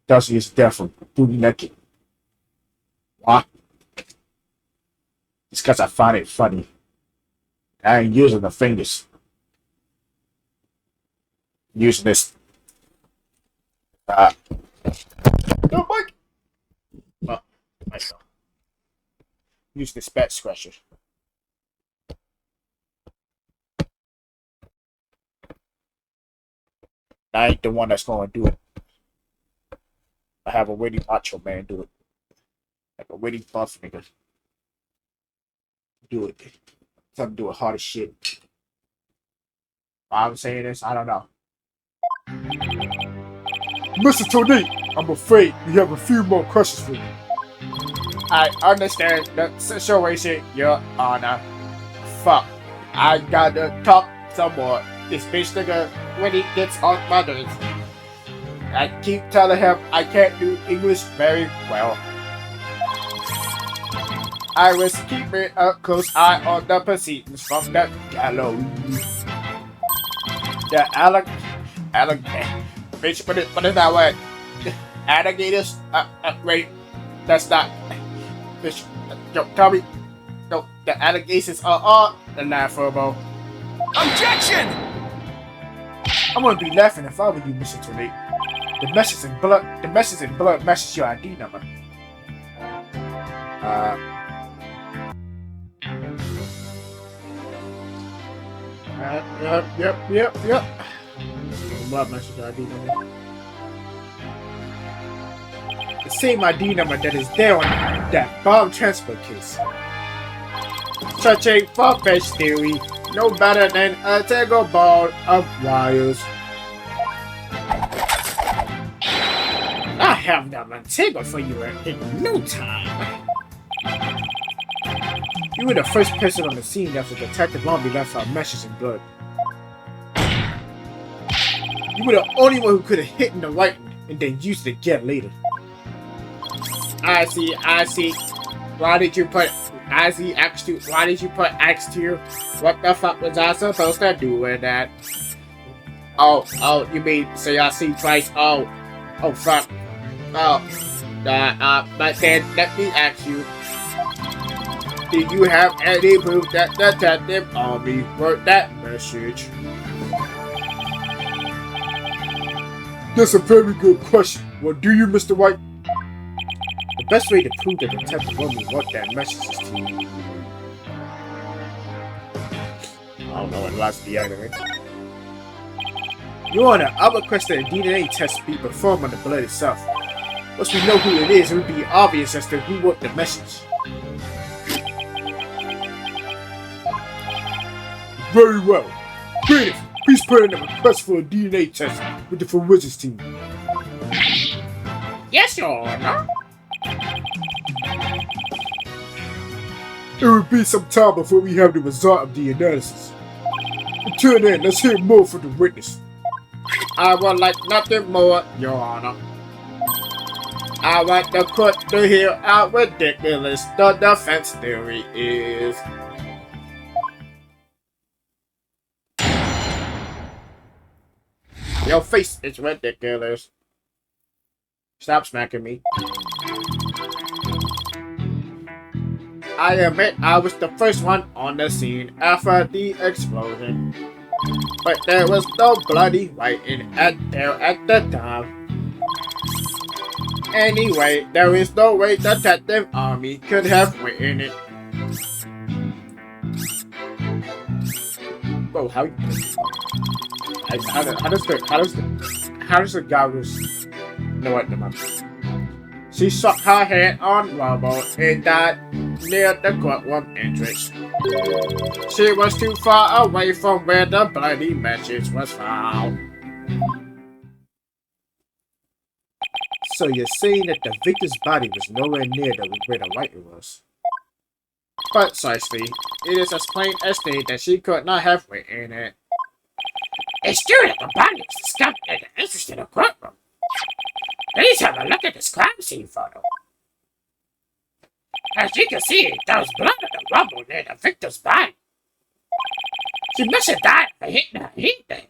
Dusty is deaf from booty naked. What? It's because I find it funny. I ain't using the fingers. Using this. No, Mike! Oh, myself. Use this bat scratcher. I ain't the one that's going to do it. I have a witty macho man do it. Like a witty buff nigga. Do it. Tell him to do it hard as shit. Why I'm saying this, I don't know. Mr. Tony, I'm afraid we have a few more questions for you. I understand the situation, Your Honor. Fuck. I gotta talk some more. This bitch nigga, when he gets on my nerves, I keep telling him I can't do English very well. I was keeping a close eye on the proceedings from the gallows. The bitch, put it that way. Alligators, wait, that's not, bitch, don't tell me, no, the allegations are laughable. Objection! I wouldn't be laughing if I were you, Mr. Tornate. The message in blood matches your ID number. Yep. Blood matches your ID number. The same ID number that is there on that bomb transfer case. Such a far-fetched theory, no better than a tangled ball of wires. I have that manteca for you in no time. You were the first person on the scene after Detective Lumby left our meshes in blood. You were the only one who could have hit in the lightning and then used it again later. I see. Why did you put X2? What the fuck was I supposed to do with that? Oh, you mean say I see twice? Oh, fuck. But then let me ask you. Did you have any proof that Detective Lumby wrote that message? That's a very good question. Well, do you, Mr. White? The best way to prove that Detective Lumby wrote that message is to... I don't know, unless the anime. Your Honor, I request that a DNA test be performed on the blood itself. Once we know who it is, it would be obvious as to who wrote the message. Very well. Bailiff, please put in a request for a DNA test with the forensics team. Yes, Your Honor. It will be some time before we have the result of the analysis. Until then, let's hear more from the witness. I would like nothing more, Your Honor. I want the court to hear how ridiculous the defense theory is. Your face is ridiculous. Stop smacking me. I admit I was the first one on the scene after the explosion. But there was no bloody writing there at the time. Anyway, there is no way Detective Army could have written it. Bro, how does the goggles know what the month? She struck her head on rubble and died near the courtroom entrance. She was too far away from where the bloody message was found. So you're saying that the victim's body was nowhere near where the writer was? Precisely. It is as plain as day that she could not have written it. It's true that the body was discovered in the entrance to the courtroom. Please have a look at this crime scene photo. As you can see, there was blood in the rubble near the victim's body. She must have died by hitting her head there.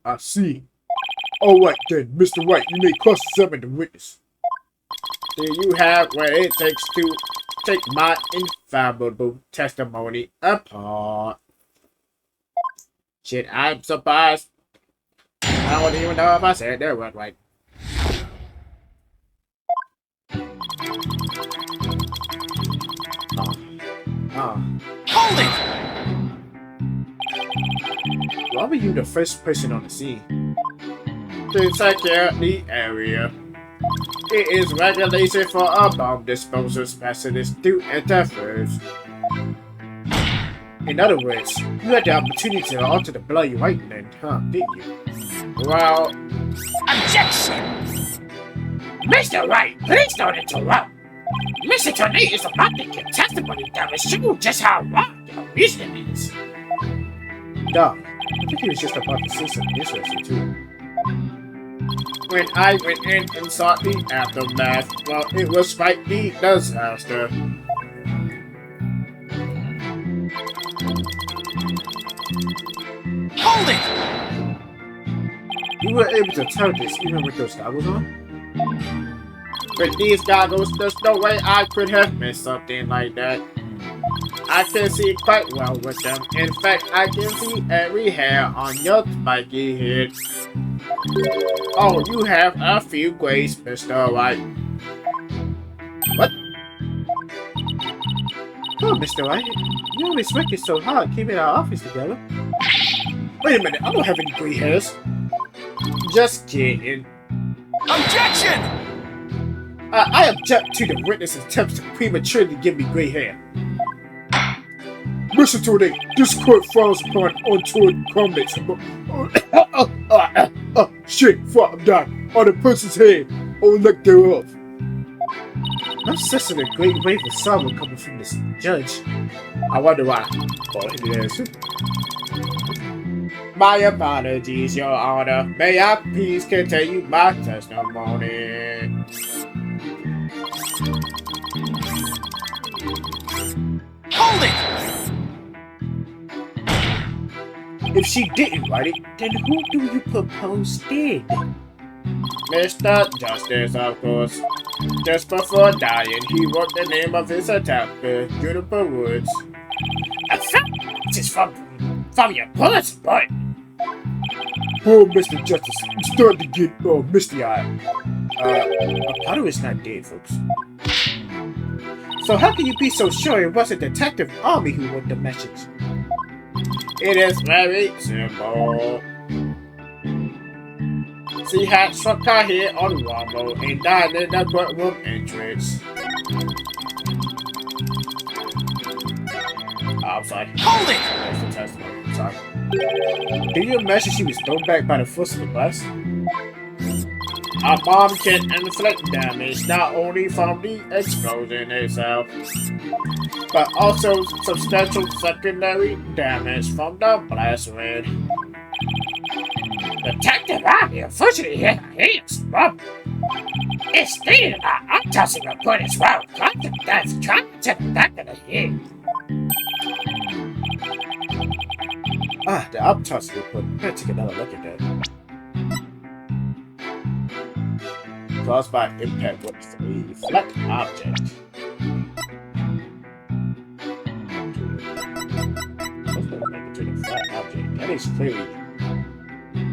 I see. Alright then, Mr. White, you may cross-examine the witness. Do you have what it takes to take my infallible testimony apart? Shit, I'm surprised. I don't even know if I said that word right. Hold it! Why were you the first person on the scene? To secure the area. It is regulation for a bomb disposal specialist to enter first. In other words, you had the opportunity to alter the bloody white then, huh, didn't you? Well, Objection! Mr. Wright, please don't interrupt. Mr. Attorney is about to give testimony that will show just how wrong your reasoning is. Duh, I think he was just about to say something interesting too. When I went in and saw the aftermath, well, it was quite the disaster. Hold it! You were able to tell this even with those goggles on? With these goggles, there's no way I could have missed something like that. I can see quite well with them. In fact, I can see every hair on your spiky head. Oh, you have a few grays, Mr. White. What? Oh, Mr. White, you always working so hard keeping our office together. Wait a minute, I don't have any gray hairs. Just kidding. Objection! I object to the witness's attempts to prematurely give me gray hair. Mr. Today, this court frowns upon untoward comments about shit, fuck, I'm dying, on a person's head or neck thereof. I'm sensing a great wave of sorrow coming from this judge. I wonder why. My apologies, Your Honor. May I please continue my testimony? Hold it! If she didn't write it, then who do you propose did? Mr. Justice, of course. Just before dying, he wrote the name of his attacker, Juniper Woods. A fact is from your bullets, boy. Oh, Mr. Justice, I'm starting to get misty-eyed. Potter is not dead, folks. So how can you be so sure it wasn't Detective Army who wrote the message? It is very simple. She had struck her head on Wombo and died in the courtroom entrance. I'm sorry. Hold it! That's the testimony. Sorry. Do you imagine she was thrown back by the force of the blast? A bomb can inflict damage not only from the explosion itself, but also substantial secondary damage from the blast wind. Detective Army unfortunately hit her hands. It's stated in our autopsy report as well. Contact death trauma to the back of the head. The autopsy report. Let's take another look at that. Caused by impact with a flat object. Flat object. That is clearly.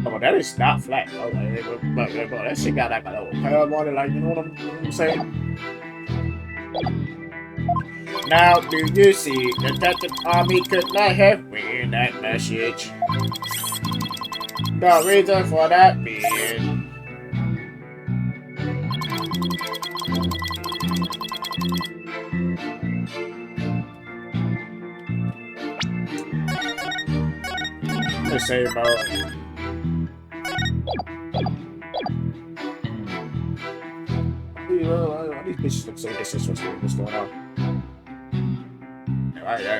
Oh, that is not flat. Oh, but that shit got like a little curve on it, like, you know what I'm saying? Now, do you see? Detective Army could not have written that message. The reason for that being, the same mode. These bitches look so disrespectful. What's going on?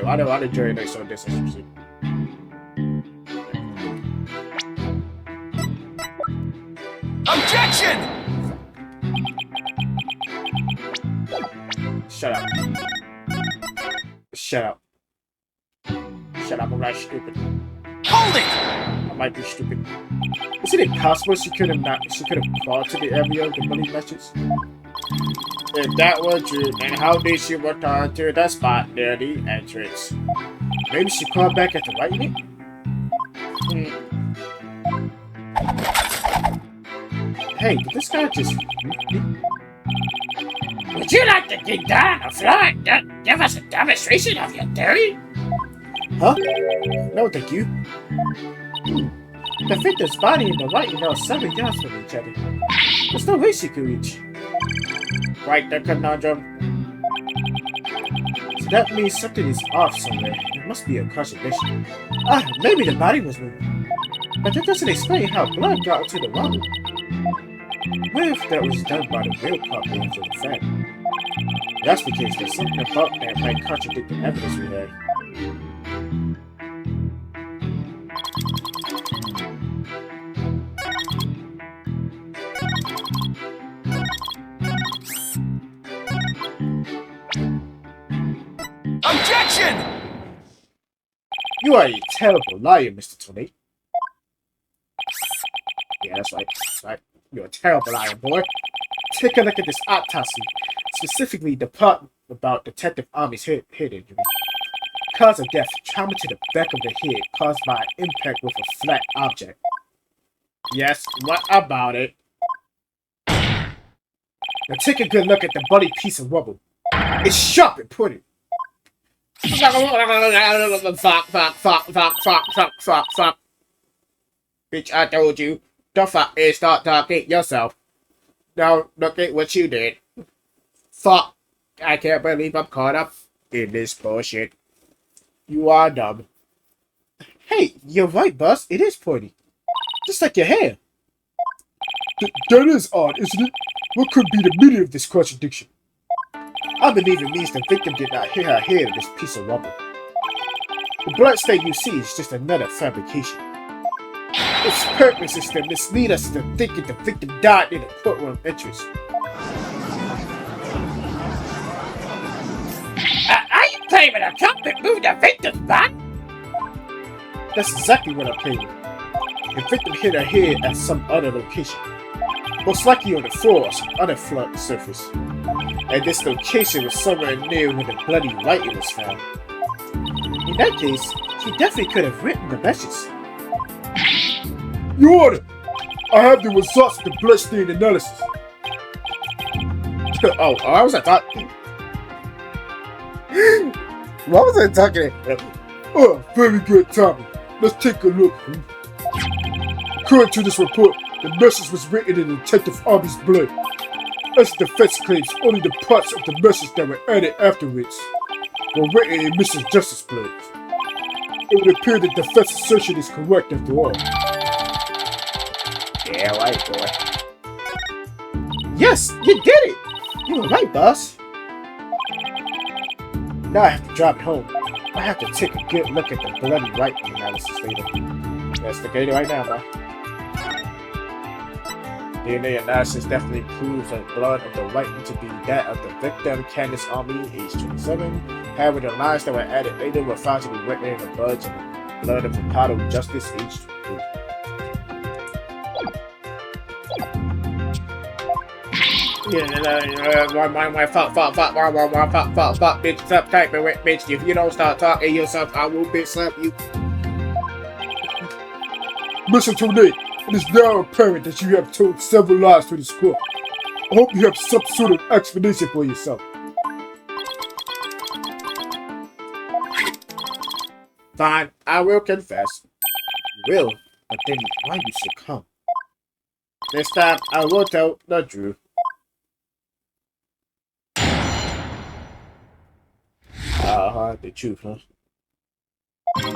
Why the jury look so disrespectful? Objection! Shut up. Shut up. Shut up, I'm not stupid. Hold it! I might be stupid. Is it impossible she could have called to the area of the money messages? If that were true, then how did she return to the spot near the entrance? Maybe she called back at the right minute? Hey, did this guy just... Would you like to get down on the floor and give us a demonstration of your theory? Huh? No, thank you. The victim's body and the writing are 7 yards from each other. There's no way she could reach. Quite the conundrum. So that means something is off somewhere. It must be a contradiction. Ah, maybe the body was moved. But that doesn't explain how blood got into the rubble. What if that was done by the real population of the fact? If that's the case, there's something about that might contradict the evidence we have. Objection! You are a terrible liar, Mr. Tony. Yeah, that's right. That's right. You're a terrible liar, boy. Take a look at this autopsy, specifically the part about Detective Army's head injury. Cause of death, trauma to the back of the head caused by an impact with a flat object. Yes, what about it? Now take a good look at the bloody piece of rubble. It's sharp and pointed. Fuck. Bitch, I told you. The fuck is start talking yourself. Now look at what you did. Fuck. I can't believe I'm caught up in this bullshit. You are dumb. Hey, you're right, boss. It is pointy. Just like your hair. That is odd, isn't it? What could be the meaning of this contradiction? I believe it means the victim did not hit her head with this piece of rubble. The blood stain you see is just another fabrication. Its purpose is to mislead us into thinking the victim died in a courtroom entrance. Are you claiming a culprit moved the victim's body? That's exactly what I'm claiming. The victim hit her head at some other location. Most likely on the floor or some other flat surface. And this location was somewhere near where the bloody writing was found. In that case, she definitely could have written the message. Your Honor, I have the results of the bloodstain analysis. I was talking. What was I talking about? Oh, very good, Tommy. Let's take a look. According to this report, the message was written in Detective Army's blood. As the defense claims, only the parts of the message that were added afterwards were written in Mrs. Justice's blood. It would appear the defense assertion is correct after all. Yeah, right, boy. Yes, you did it! You were right, boss. Now I have to drive it home. I have to take a good look at the bloody writing analysis later. That's the case right now, man. DNA analysis definitely proves the blood of the writing to be that of the victim, Candace Army, age 27. However, the lines that were added later were found to be written in the blood of Ricardo Justice, age 3. My fuck, bitch, stop typing with bitch. If you don't start talking yourself, I will bitch slap you. Mr. Tony, it is now apparent that you have told several lies to this court. I hope you have some sort of explanation for yourself. Fine, I will confess. You will, but then why you succumb? This time, I will tell the truth. The truth, huh?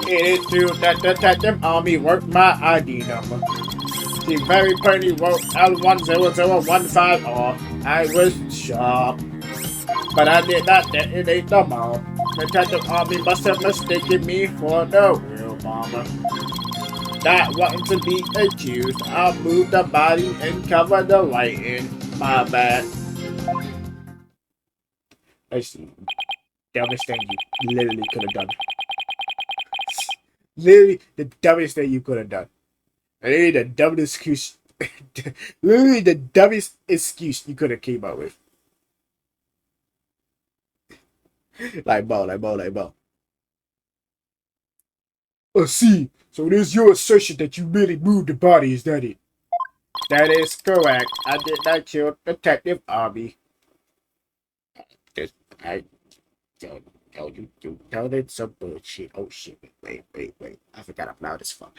It is true that Detective Army worked my ID number. She very plainly wrote L10015R. I was sharp, but I did not detonate the bomb. Detective Army must have mistaken me for the real bomber. Not wanting to be accused, I'll move the body and cover the writing. My bad. That's the dumbest thing you literally could have done. Literally the dumbest thing you could have done. Literally the dumbest excuse. Literally the dumbest excuse you could have came up with. Like ball. I see. So it is your assertion that you really moved the body, is that it? That is correct. I did not kill Detective Arby. You told some bullshit. Oh shit. Wait. I forgot I'm loud as fuck.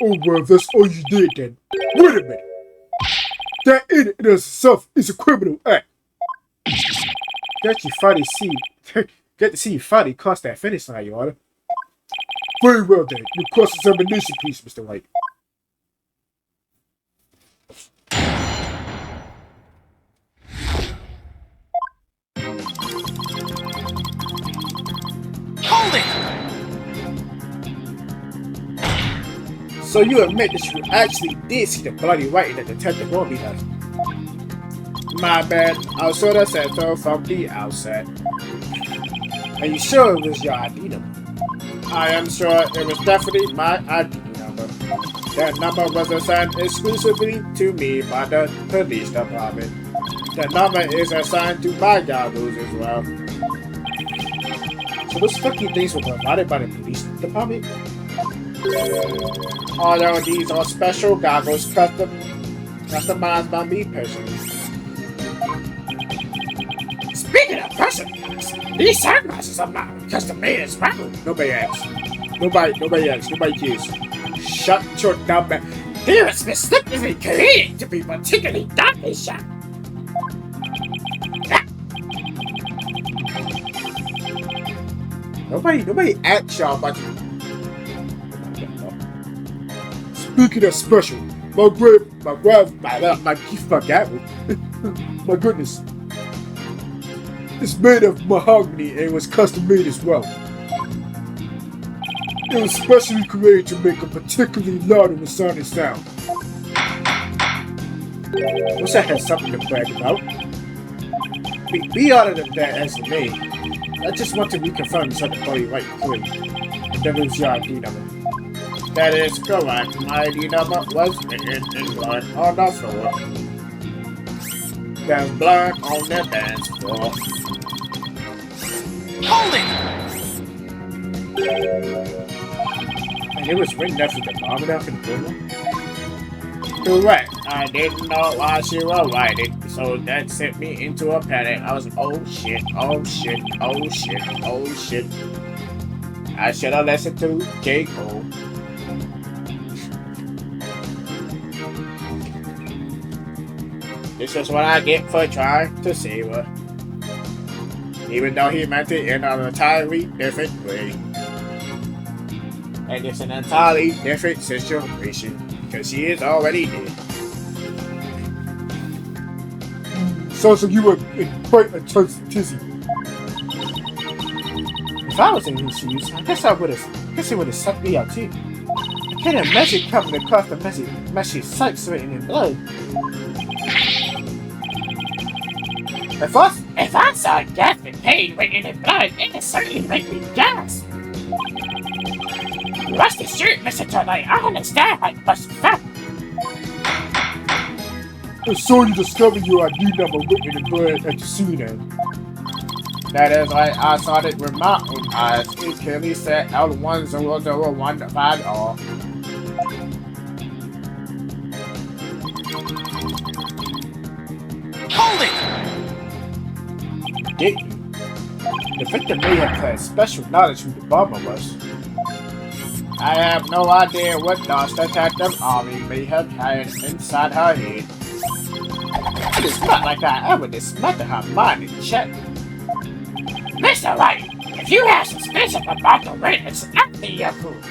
Oh well, that's all you did then. Wait a minute. That in and of itself is a criminal act. Get you finally see. Get to see you finally cross that finish line, Your Honor. Very well then. Your cross-examination, please, Mr. White. Hold it! So you admit that you actually did see the bloody writing that Detective Roby has. My bad. I should have said so from the outset. Are you sure it was your ID number? I am sure it was definitely my ID number. That number was assigned exclusively to me by the police department. The number is assigned to my goggles as well. So those fucking things were provided by the police department? Although these are special goggles customized by me personally. Speaking of personalized, these sunglasses are not custom made as well. Nobody asks. Nobody asks. Nobody cares. Shut your dumb mouth. They were specifically created to be particularly darkly shot. Nobody asks y'all about you. Speaking of special, my goodness. It's made of mahogany and it was custom made as well. It was specially created to make a particularly loud and resounding sound. Wish I had something to brag about. Be other than that as for me. I just want to reconfirm you said the body right quick. That was your ID number. That is correct. My ID number was written in blood on the floor. There's blood on the dance floor. Hold it! And it was written after the bomb enough in the corner? Correct. I didn't know why she was writing, so that sent me into a panic. I was, oh shit. I should have listened to J. Cole. This is what I get for trying to save her. Even though he meant it in an entirely different way. And it's an entirely different situation, because she is already dead. Sounds like you were in quite a tizzy. If I was in his shoes, I guess it would have sucked me out too. I can't imagine coming across the messy sights written in blood. If I saw death and pain written in blood, it would certainly make me gasp. Rest assured, Mr. Turley, I understand how you must feel. And so you discovered your ID number written in blood at the scene end. That is right, I saw it with my own eyes. It clearly said L10015R. Hold it! Did you? The victim may have had special knowledge who the bomber was. I have no idea what thoughts Detective Army may have had inside her head. It is not like I ever dismantled her mind in check. Mr. White, If you have suspicion about the witness, nothing you prove.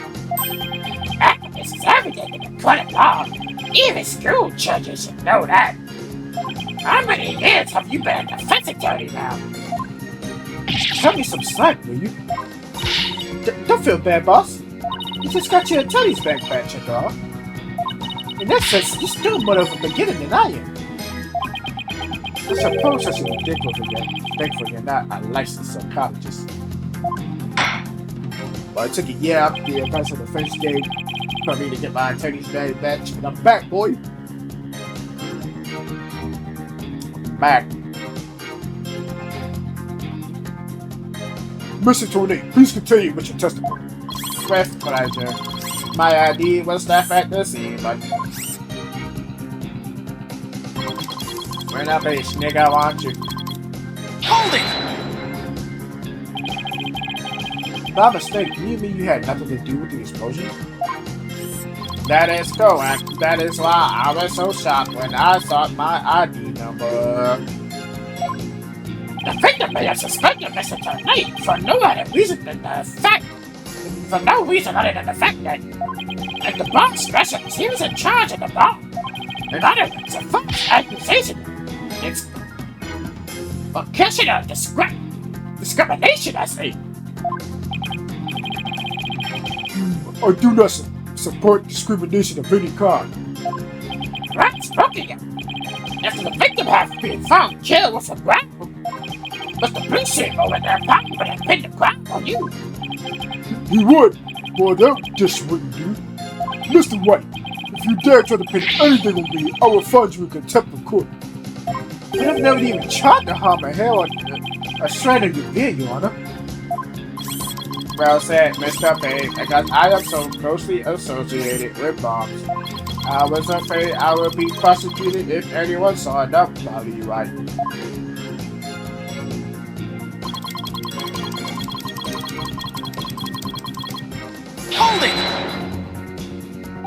Activists is everything in the court of law. Even school children should know that. How many years have you been a defense attorney now? Cut me some slack, will you? Don't feel bad, boss. You just got your attorney's back checked off. In that sense, you're still more of a beginner than I am. I suppose I should be thankful you're not a licensed psychologist. Well, it took a year after the advice of the French game for me to get my attorney's badge, and I'm back, boy. Back. Mr. Tornay, please continue with your testimony. With pleasure. My ID was left at the scene, but when I bitch, nigga, I want you. Hold it! By mistake, do you mean you had nothing to do with the explosion? That is correct. That is why I was so shocked when I saw my ID number. The victim may have suspected Mr. Tornay for no other reason than the fact that at the bomb specialist, he was in charge of the bomb. In other words, a false accusation. It's occasional discrimination, I say. I do not support discrimination of any kind. Right spoken. After the victim has been found killed with a grapple, but the police chief over there probably would have pinned the crime on you. He would, but that just wouldn't do. Mr. White, if you dare try to pin anything on me, I will find you in contempt of court. But I've never even tried to harm a hair or a shred of your beard, Your Honor. Well said, Mr. Pig, because I am so closely associated with bombs. I was afraid I would be prosecuted if anyone saw enough bloody right. Hold it!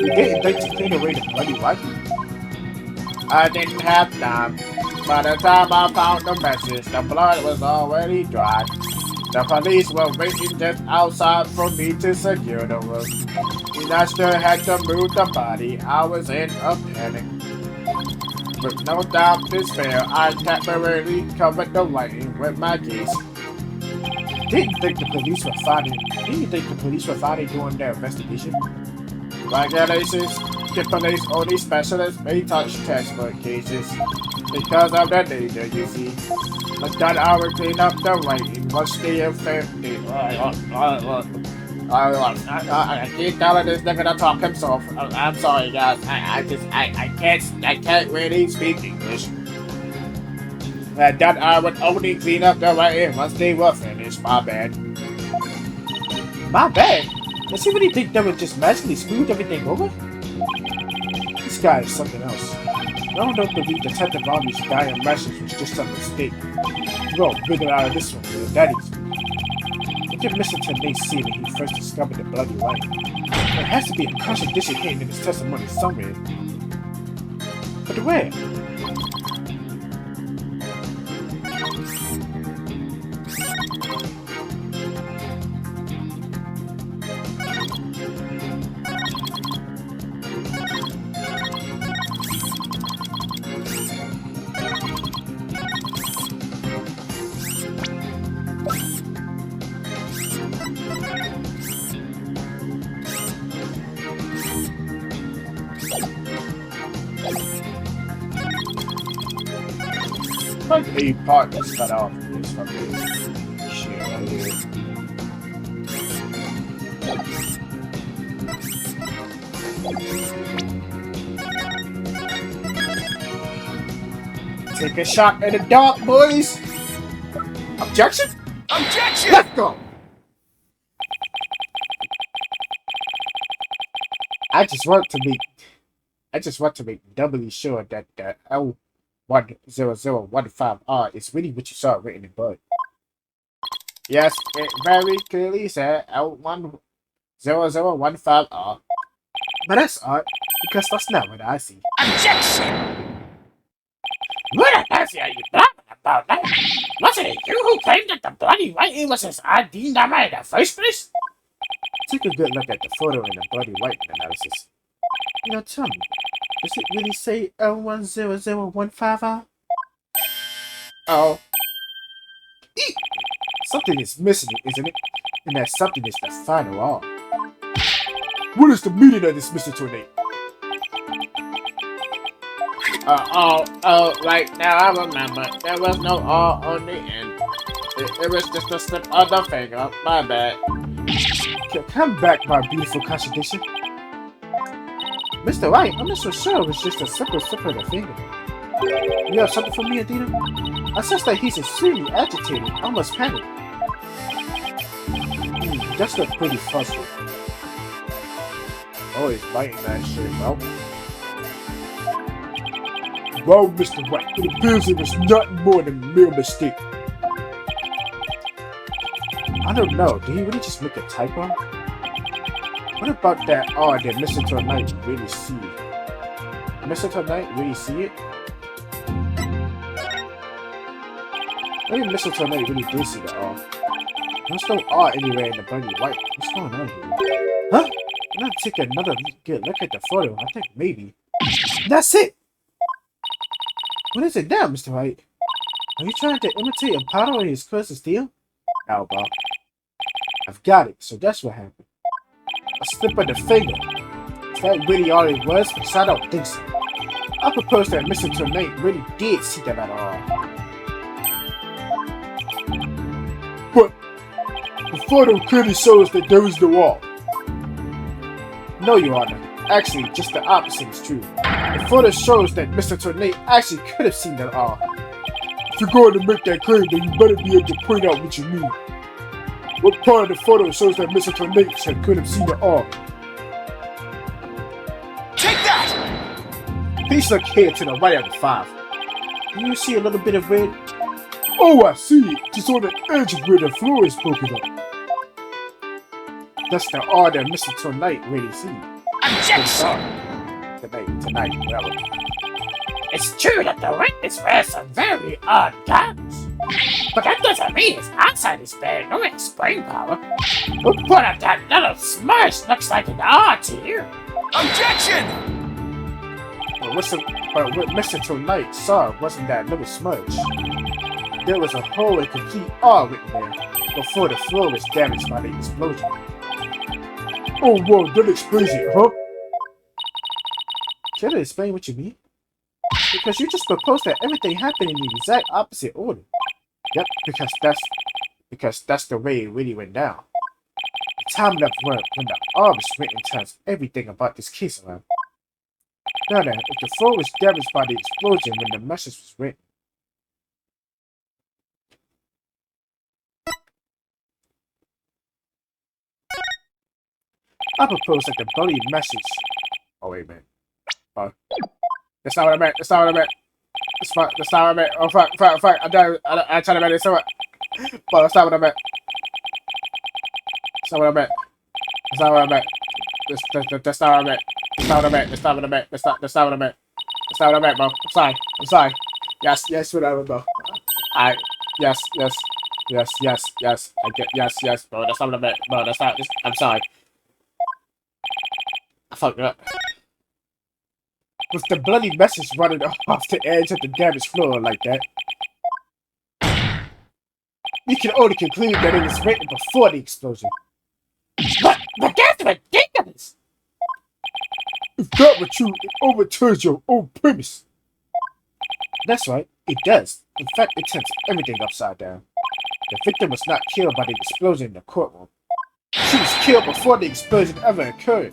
You didn't think to clean away the bloody wipe? I didn't have time. By the time I found the message, the blood was already dry. The police were waiting just outside for me to secure the room. And I still had to move the body. I was in a panic. With no doubt despair, I temporarily covered the writing with my keys. Didn't think the police were finally doing their investigation? Regulations, the police only specialists may touch textbook cases. Because of the danger, you see. But that I will clean up the writing once they have found it. I keep telling this nigga to talk himself. I'm sorry, guys. I can't really speak English. And that I would only clean up the writing once they were finished. My bad. My bad? Does he really think they would just magically smooth everything over? This guy is something else. I don't believe Detective Army's dying message was just a mistake. We'll figure out of this one, that is. What did Mr. Tornay see when he first discovered the bloody writing? There has to be a contradiction hidden in his testimony somewhere. But where? Like a part that's cut off from this fucking shit right here. Take a shot in the dark, boys! Objection? Objection! Let's go! I just want to make doubly sure that the L10015R is really what you saw written in blood. Yes, it very clearly said L10015R. But that's odd, because that's not what I see. Objection! What on earth are you blabbing about that. Wasn't it you who claimed that the bloody white was his ID number in the first place? Take a good look at the photo in the bloody white analysis. You know, tell me, does it really say L10015R? Oh. Eek! Something is missing, isn't it? And that something is the final R. What is the meaning of this, Mr. Tornado? Right now I remember. There was no R on the end. It was just a slip of the finger. My bad. Come back, my beautiful contradiction. Mr. White, I'm not so sure it was just a simple slip of the finger. You have something for me, Adina? I sense that he's extremely agitated, almost panicked. Just look pretty frustrated. Oh, he's biting that shit, bro. Well, Mr. White, it appears it was nothing more than a mere mistake. I don't know, did he really just make a typo? What about that R that Mr. Tonight really see? Mr. Tonight really see it? Maybe Mr. Tonight really did see the R. There's no R anywhere in the bloody white. What's going on here? Huh? I'm gonna take another good look at the photo. I think maybe. That's it! What is it now, Mr. White? Are you trying to imitate Apollo and his curse of steel? No, bro. I've got it, so that's what happened. A slip of the finger. Is that really all it was? Because I don't think so. I propose that Mr. Tonight really did see that at all. But the photo clearly shows that there is no R. No, Your Honor. Actually, just the opposite is true. The photo shows that Mr. Tornado actually could have seen that R. If you're going to make that claim, then you better be able to point out what you mean. What part of the photo shows that Mr. Tornado could have seen the R? Take that! Please look here to the right of the 5. Do you see a little bit of red? Oh, I see it. Just on the edge of where the floor is broken up. That's the R that Mr. Tonight really sees. Objection! Tonight, whatever. It's true that the witness wears some very odd garments. But that doesn't mean his eyesight is bad nor his brain power. What part of that little smudge looks like an R to you? Objection! But what Mr. Tonight saw wasn't that little smudge. There was a whole and complete R written there before the floor was damaged by the explosion. Oh, well, that explains it, huh? Can you explain what you mean? Because you just proposed that everything happened in the exact opposite order. Yep, because that's the way it really went down. The time left when the R was written tells everything about this case around. Now then, if the floor was damaged by the explosion when the message was written, I propose that the bloody message. Oh wait a minute. That's not what I meant. That's not what I meant. That's not what I meant. Oh fuck. I tried to make it so. But that's not what I meant. That's not what I meant. That's not what I meant. That's not what I meant. That's not what I meant. That's not what I meant. That's not what I meant. That's not what I meant, bro. I'm sorry. Yes, whatever, bro. Yes. I get yes, bro. That's not what I meant, bro. That's not. I'm sorry. I fucked it up. With the bloody message running off the edge of the damaged floor like that, we can only conclude that it was written before the explosion. But that's ridiculous! If that were true, it overturns your own premise. That's right, it does. In fact, it turns everything upside down. The victim was not killed by the explosion in the courtroom. She was killed before the explosion ever occurred.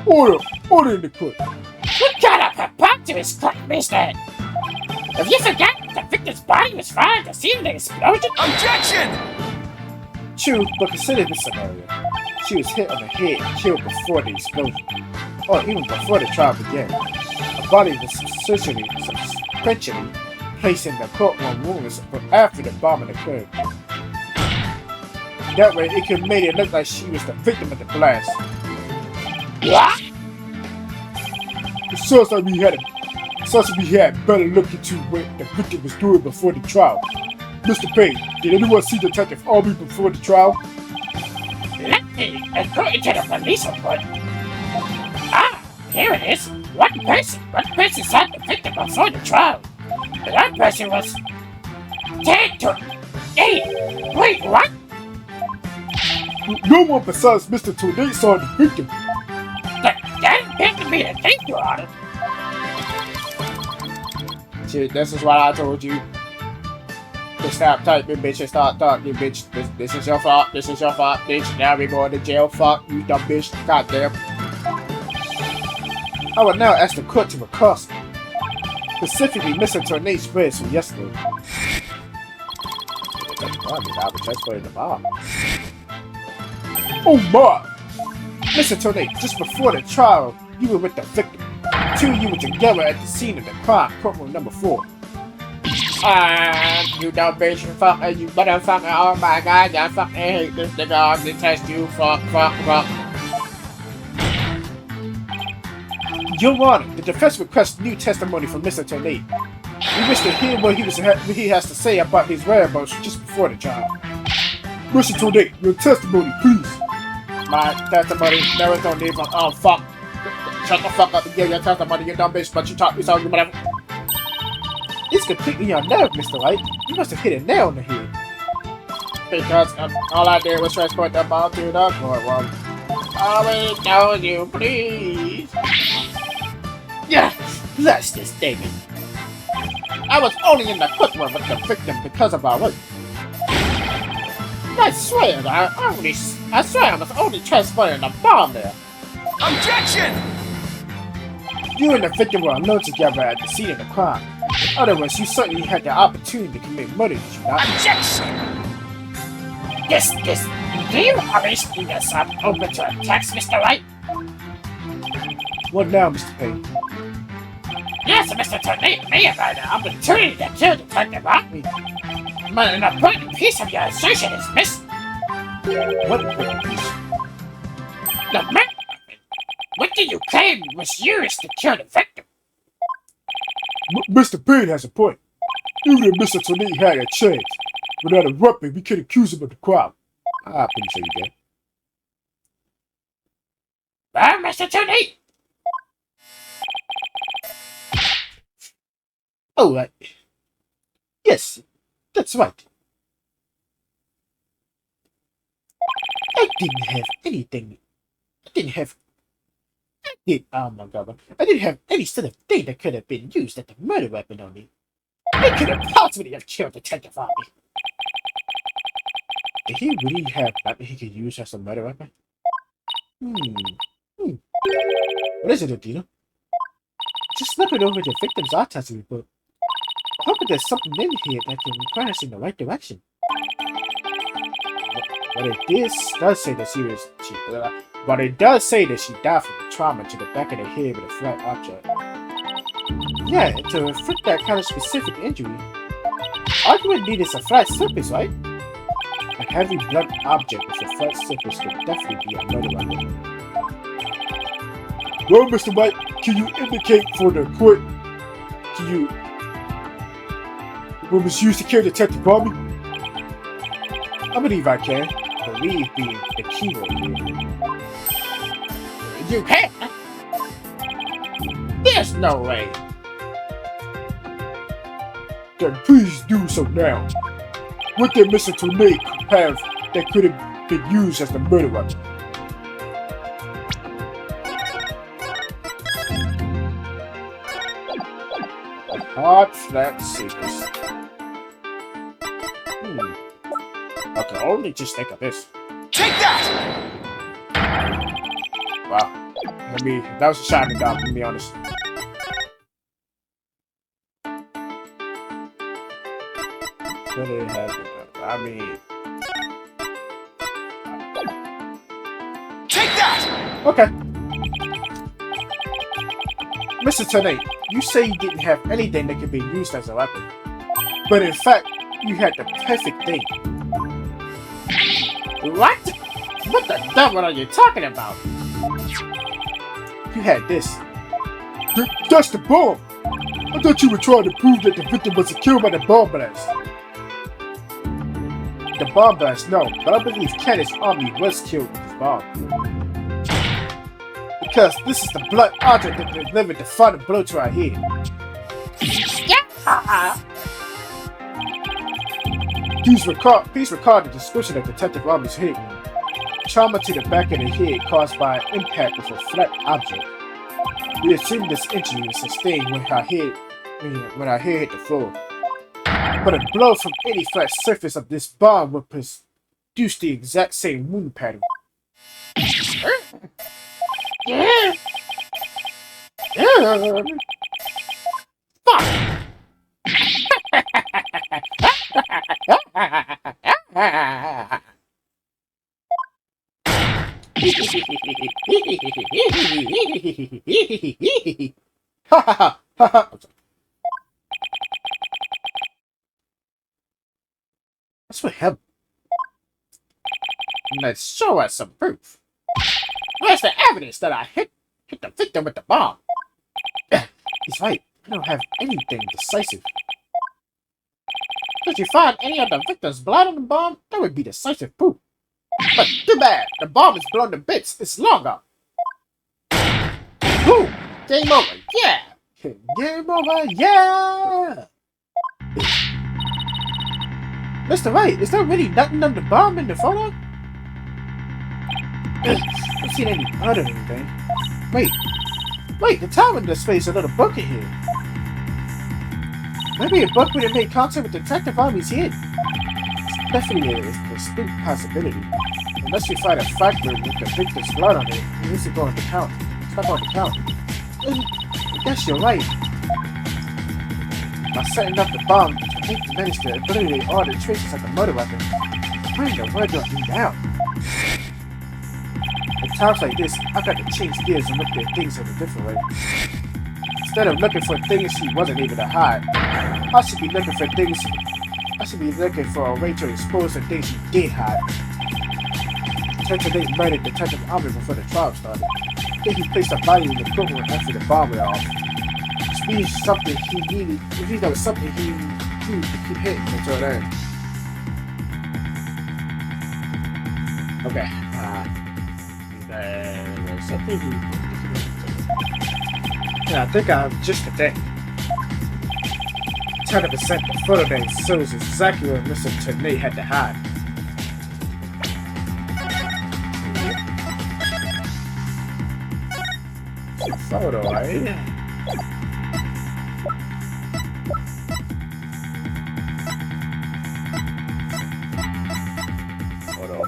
Order in the court. What kind of preposterous claim is that? Have you forgotten the victim's body was found at the scene of the explosion? Objection! True, but consider this scenario. She was hit on the head and killed before the explosion, or even before the trial began. Her body was substantially placed in the courtroom rooms after the bombing occurred. That way, it could make it look like she was the victim of the blast. What? The sounds like we had better look into what the victim was doing before the trial. Mr. Payne, did anyone see Detective Arby before the trial? Let me, according to the police report. Ah, here it is. One person saw the victim before the trial. The other person was dead to... Hey, wait, what? No one besides Mr. Tornado saw the victim. That appears to be the thing, Your Honor. Shit, this is what I told you. Just stop typing, bitch, and start talking, bitch. This is your fault. This is your fault, bitch. Now we going to jail. Fuck you, dumb bitch. Goddamn. I will now ask the court to request, specifically Mr. Tornado's spreads from yesterday. I was just putting the bomb. Oh my! Mr. Tornado, just before the trial, you were with the victim. Two of you were together at the scene of the crime, courtroom number 4. You dumb bitch, you motherfucker, oh my god, I fucking hate this nigga, I'm gonna test you, fuck. Your Honor, the defense requests new testimony from Mr. Tornado. We wish to hear what he has to say about his whereabouts just before the trial. Mr. Tornado, your testimony, please. My testimony, there is no need for, oh fuck. Shut the fuck up and give your testimony, you dumb bitch, but you talk me so, you whatever. It's completely unnerved, Mr. White. You must have hit a nail on the head. Because all I did was transport the ball to the courtroom. Oh, we told you, please. Yeah, bless this thing. I was only in the courtroom with the victim because of our work. I swear, I was only transporting a bomb there. Objection! You and the victim were alone together at the scene of the crime. In other words, you certainly had the opportunity to commit murder, did you not? Objection! Do you always leave yourself open to attacks, Mr. White? What now, Mr. Payne? Yes, Mr. Tornado may have had an opportunity to kill Detective Arby. But an important piece of your assertion is missing. What important piece? The murder weapon. What do you claim was used to kill the victim? Mr. Payne has a point. Even if Mr. Tornado had a chance, without a weapon, we could accuse him of the crime. I'm pretty sure you did. Well, Mr. Tornado. Oh, right. Yes, that's right. I didn't have anything. Oh my god. I didn't have any sort of thing that could have been used as a murder weapon on me. I couldn't possibly have killed Detective Arby. Did he really have nothing he could use as a murder weapon? What is it, Adina? Just looking over the victim's autopsy report. I hope there's something in here that can point us in the right direction. But it does say that she died from the trauma to the back of the head with a flat object. Yeah, to inflict that kind of specific injury, argument needed a flat surface, right? A heavy blunt object with a flat surface could definitely be a murder weapon. Well, Mr. White, can you indicate for the court what was used to kill Detective Arby? I believe I can. Believe being the keyword here. You can't. There's no way. Then please do so now. What did Mr. Tornado have that could have been used as the murder weapon? Hard flat surface. I can only just think of this. Take that! Wow. That was a shot in the dark, to be honest. What did it have? Take that! Okay. Mr. Tornado, you say you didn't have anything that could be used as a weapon. But in fact, you had the perfect thing. What? What the devil are you talking about? You had this. That's the bomb! I thought you were trying to prove that the victim was killed by the bomb blast. The bomb blast, no, but I believe Candace's army was killed with this bomb. Because this is the blood object that delivered the final blow to our head. Yeah. Please record the description of Detective Army's head wound. Trauma to the back of the head caused by an impact with a flat object. We assume this injury was sustained when her head hit the floor. But a blow from any flat surface of this bomb would produce the exact same wound pattern. Yeah. Yeah. Fuck. That's what happened. Let's show us some proof. Where's the evidence that I hit the victim with the bomb? He's right. I don't have anything decisive. Did you find any of the victim's blood on the bomb? That would be decisive proof. But too bad. The bomb is blown to bits. It's longer. Boom! Game over. Yeah! Game over, yeah! Mr. Wright, is there really nothing on the bomb in the photo? I don't see any blood or anything. Wait, the timer displays a little book in here. Maybe a book would have made contact with Detective Army's head. It's definitely a distinct possibility. Unless you find a fragment with the victim's blood on it, it isn't going to count. It's not going to count. I guess you're right. By setting up the bomb, I think you managed to eliminate all the traces of the murder weapon. What in the world do I do now? At times like this, I got to change gears and look at things in a different way. Instead of looking for things she wasn't able to hide, I should be looking for a way to expose the things she did hide. Detective Nate murdered Detective Army before the trial started. I think he placed a body in the courtroom after the bomb went off. Which means something he needed. It means there was something he needed to keep hitting until then. Okay. Something he. Yeah, I think I have just the thing. 10% the photo that shows exactly what Mr. Attorney had to hide. Photo, right? Photo.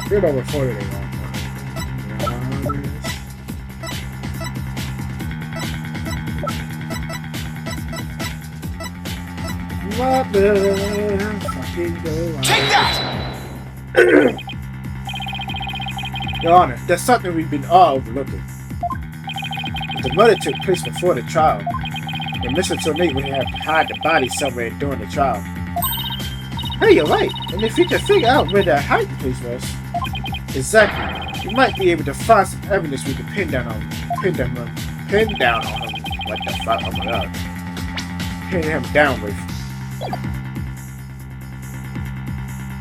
Good over 40 they want. What the fucking go on? Take that! Your Honor, there's something we've been all overlooking. The murder took place before the trial, and Mr. Tornate would have to hide the body somewhere during the trial. Hey, you're right. And if we can figure out where the hiding place was, exactly, we might be able to find some evidence we can pin down on him. What the fuck? Oh my god. Pin him down with.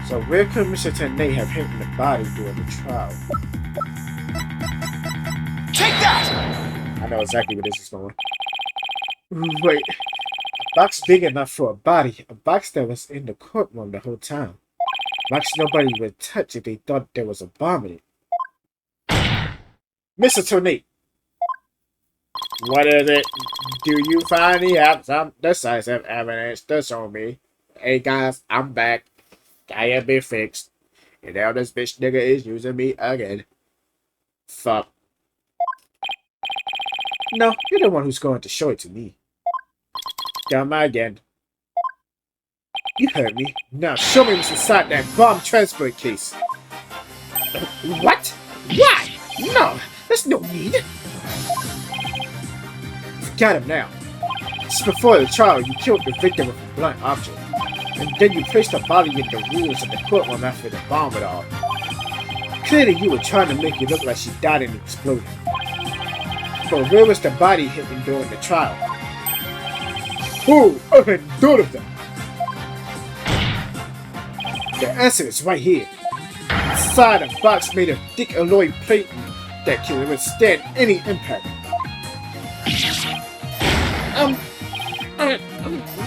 So where could Mr. Tornate have hidden the body during the trial? Take that! I know exactly where this is going. Wait, Box big enough for a body. A box that was in the courtroom the whole time. Box nobody would touch if they thought there was a bomb in it. Mr. Tornate. What is it? Do you finally have some decisive evidence to show me? Hey guys, I'm back. Can't be fixed. And now this bitch nigga is using me again. Fuck. No, you're the one who's going to show it to me. Come again. You heard me. Now show me what's inside that bomb transport case. What? Why? No, there's no need. Got him now. Just before the trial, you killed the victim with a blunt object. And then you placed the body in the rules of the courtroom after the bomb went off. Clearly you were trying to make it look like she died and exploded. But where was the body hidden during the trial? Oh, I hadn't thought of that. The answer is right here. Inside a box made of thick alloy plating that can withstand any impact.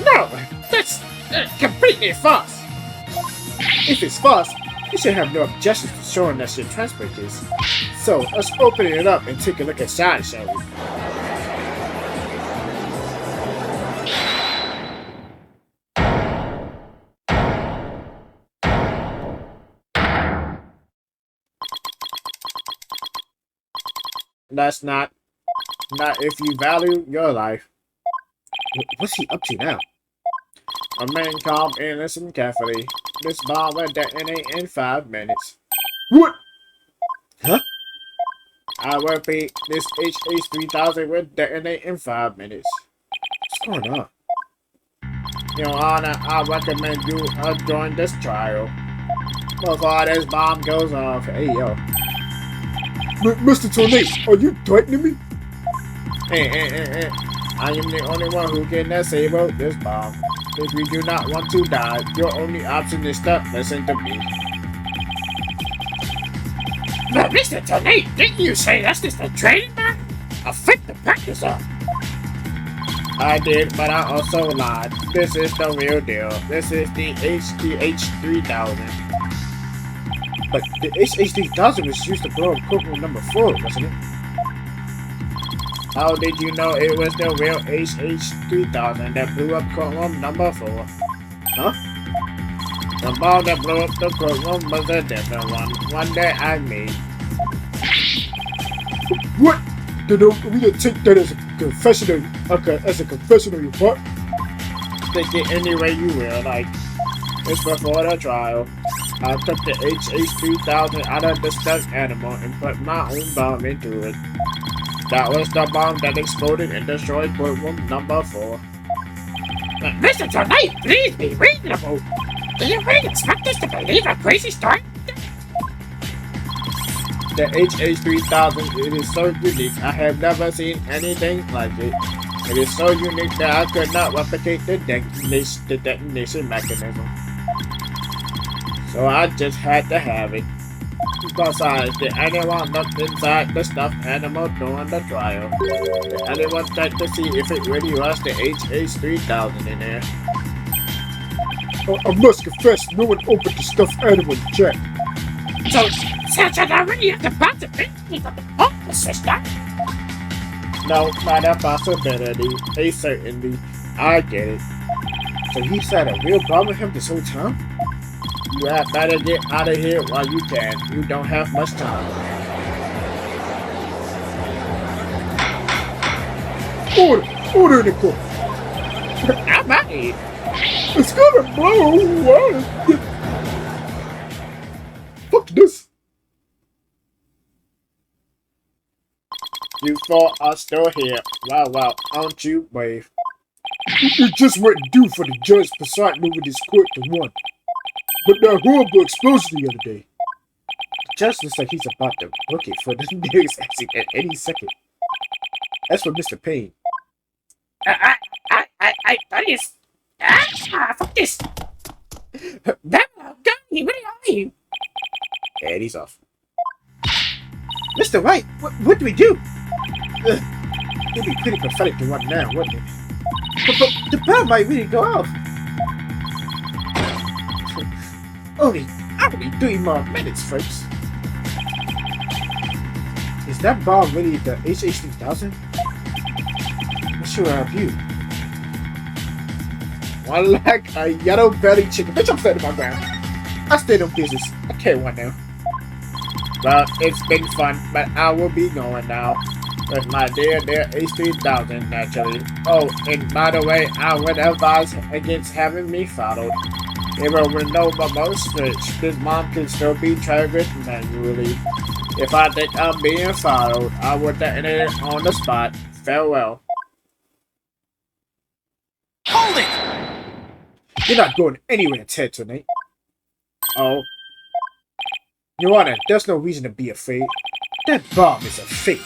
No, that's completely false. If it's false, you should have no objections to showing us your transport case. So, let's open it up and take a look inside, shall we? That's not if you value your life. What's he up to now? A man calm and listen carefully. This bomb will detonate in 5 minutes. What? Huh? I repeat, this HH3000 will detonate in 5 minutes. What's going on? Your Honor, I recommend you join this trial. Before this bomb goes off. Hey, yo. Mr. Tornate, are you threatening me? Hey. I am the only one who can disable this bomb. If you do not want to die, your only option is to listen to me. But Mr. Tornate, didn't you say that's just a training man? A fit to practice on. I did, but I also lied. This is the real deal. This is the HH3000. But the HH3000 was used to blow up courtroom number 4, wasn't it? How did you know it was the real HH3000 that blew up courtroom number 4? Huh? The bomb that blew up the courtroom was a different one that I made. What? Then are we gonna take that as a confession of your part? Take it any way you will, like. It's before the trial. I took the HH3000 out of the stuffed animal and put my own bomb into it. That was the bomb that exploded and destroyed courtroom number 4. Mr. Tornate, please be reasonable. Do you really expect us to believe a crazy story? The HH3000, it is so unique. I have never seen anything like it. It is so unique that I could not replicate the detonation mechanism. So I just had to have it. Besides, did anyone look inside the stuffed animal during the trial? Did anyone check to see if it really was the HH3000 in there? I must confess, no one opened the stuffed animal to check. So, since I already have the possibility of the whole system. No, not a possibility. A certainty. I get it. So he's had a real problem with him this whole time? You had better get out of here while you can. You don't have much time. Order in the court. I'm out here. It's gonna blow. Fuck this. You four are still here. Wow, aren't you brave? It just went due for the judge presiding over this court to one. But that horrible explosion the other day. The judge looks like he's about to book it for the next exit at any second. That's for Mr. Payne. I thought it's... fuck this. Gummy, where are you? And he's off. Mr. White, what do we do? It'd be pretty pathetic to run now, wouldn't it? But the bomb might really go off. only 3 more minutes, folks. Is that bomb really the HH3000? What should I have you? One like a yellow belly chicken. Bitch, I'm fed to my ground. I stayed on business. I can't one now. Well, it's been fun, but I will be going now. With my dear H3000, naturally. Oh, and by the way, I would advise against having me followed. If I would know my most switch, this mom can still be triggered manually. If I think I'm being followed, I will detonate it on the spot. Farewell. Hold it! You're not going anywhere, Ted, tonight. Oh. Your Honor, there's no reason to be afraid. That bomb is a fake.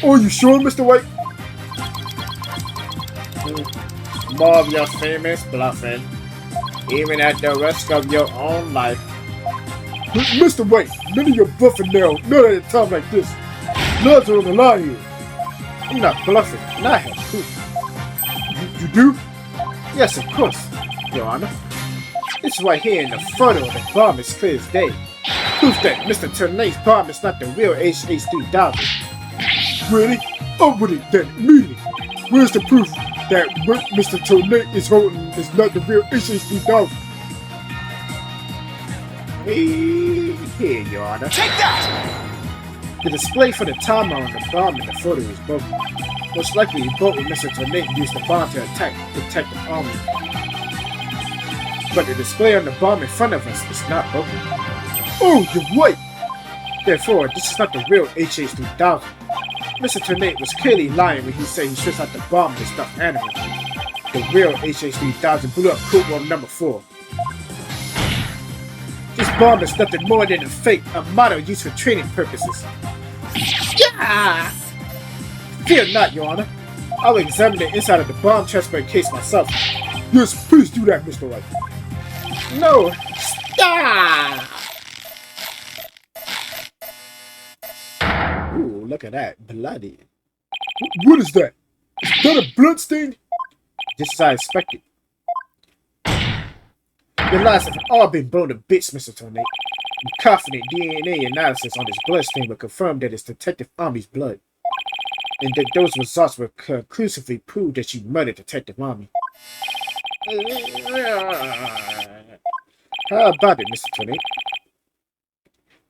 Are you sure, Mr. White? More of your famous bluffing, even at the risk of your own life. Mr. White, none of your bluffing now, not at a time like this. Lives are on the line here. I'm not bluffing, and I have proof. You do? Yes, of course, Your Honor. It's right here in the photo of the bomb is clear as day. Proof that Mr. Turner's bomb is not the real HH3000. Really? Oh, with it then, immediately. Where's the proof that what Mr. Turner is holding is not the real HH3000? Here, Your Honor. Take that! The display for the timer on the bomb in the photo is broken. Most likely, he both with Mr. Turner used the bomb to attack Detective Army. But the display on the bomb in front of us is not broken. Oh, you're right! Therefore, this is not the real HH3000. Mr. Turner was clearly lying when he said he switched out the bomb with stuffed animal. The real HH3000 blew up Cool World number 4. This bomb is nothing more than a fake, a model used for training purposes. Yeah! Fear not, Your Honor. I'll examine the inside of the bomb transfer case myself. Yes, please do that, Mr. White. No! Stop! Ooh, look at that. Bloody. What is that? Is that a blood stain? Just as I expected. Your lives have all been blown to bits, Mr. Tornado. I'm confident DNA analysis on this bloodstain will confirm that it's Detective Army's blood. And that those results will conclusively prove that you murdered Detective Army. How about it, Mr. Tornado?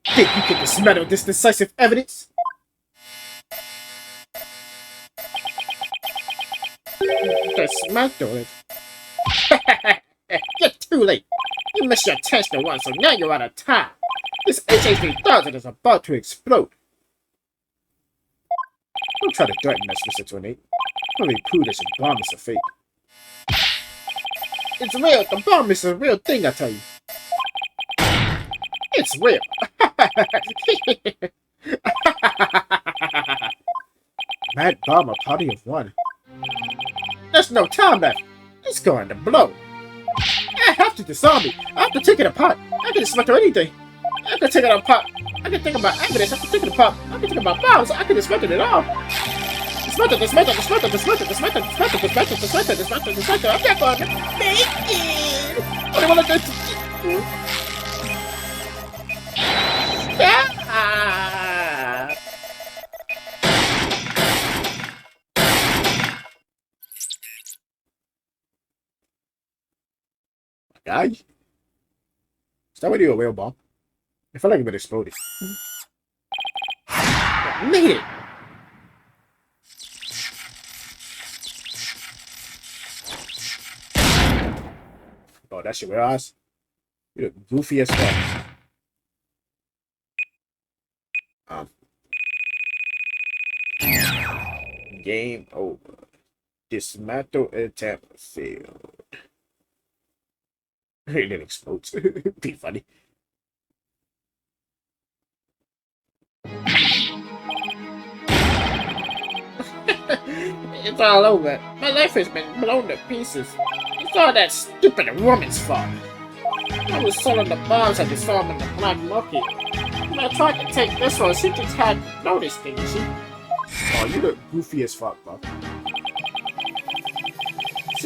Think you can dismantle this decisive evidence? Dismantle it? You're too late. You missed your test once, so now you're out of time. This HH3000 is about to explode. Don't try to threaten us, Mr. Tornado. Let me prove that your bomb is a fake. It's real. The bomb is a real thing, I tell you. It's real. Mad bomb, a party of one. There's no time left. It's going to blow. I have to disarm it. I have to take it apart. I can dismantle anything. I can take it apart. I can think about evidence. I can take it apart. I can think about bombs. I can dismantle it all. Dismantle. I'm not going to make it. What do you want to do? Ah! Guy? Is that really a whale bomb? I feel like it would explode. Made it! Oh, that's your eyes? You look goofy as fuck. Game over. Dismantle attempt failed. It didn't explode. Be funny. It's all over. My life has been blown to pieces. It's all that stupid woman's fault. I was selling the bombs at the farm in the black market. When I tried to take this one, she just had noticed, didn't she? Oh, you look goofy as fuck, bro.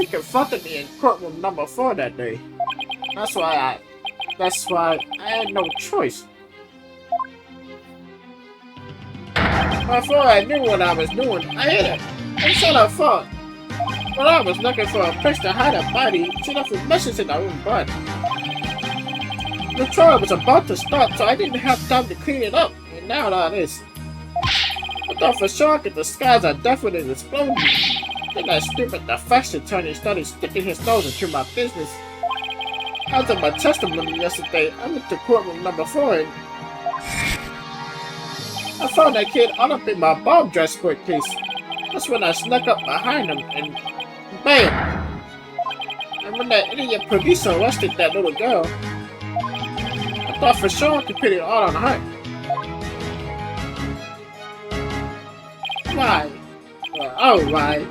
she confronted me in courtroom number 4 that day. That's why I had no choice. Before I knew what I was doing, I hit her. And so I fought. But I was looking for a place to hide her body. She left a message in her own body. The trial was about to start, so I didn't have time to clean it up. And now all this. I thought for sure I could disguise a definite explosion. Then that stupid defense attorney started sticking his nose into my business. After my testimony yesterday, I went to courtroom number 4 and I found that kid all up in my bomb dress court case. That's when I snuck up behind him and bam! And when that idiot producer arrested that little girl, I thought for sure I could put it all on her. Why? Oh, why?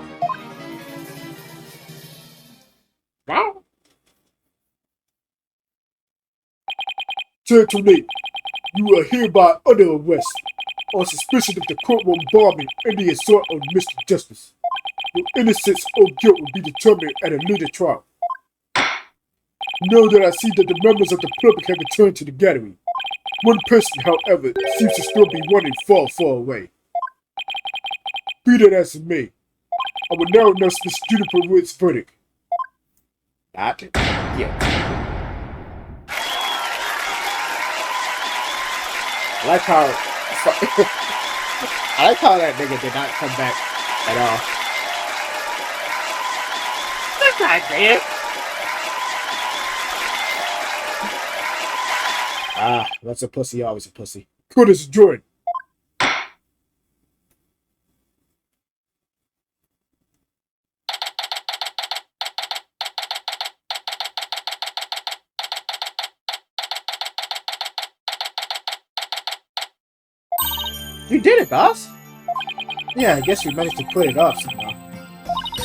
Wow. Gentlemen, you are hereby under arrest on suspicion of the courtroom bombing and the assault on Mr. Justice. Your innocence or guilt will be determined at a later trial. Know that I see that the members of the public have returned to the gallery. One person, however, seems to still be running far, far away. Be that as it may, I will now announce Miss Juniper Wood's verdict. Not guilty. I like how that nigga did not come back at all. That's not fair. Ah, what's a pussy? Always a pussy. Court is adjourned. You did it, boss! Yeah, I guess we managed to put it off somehow.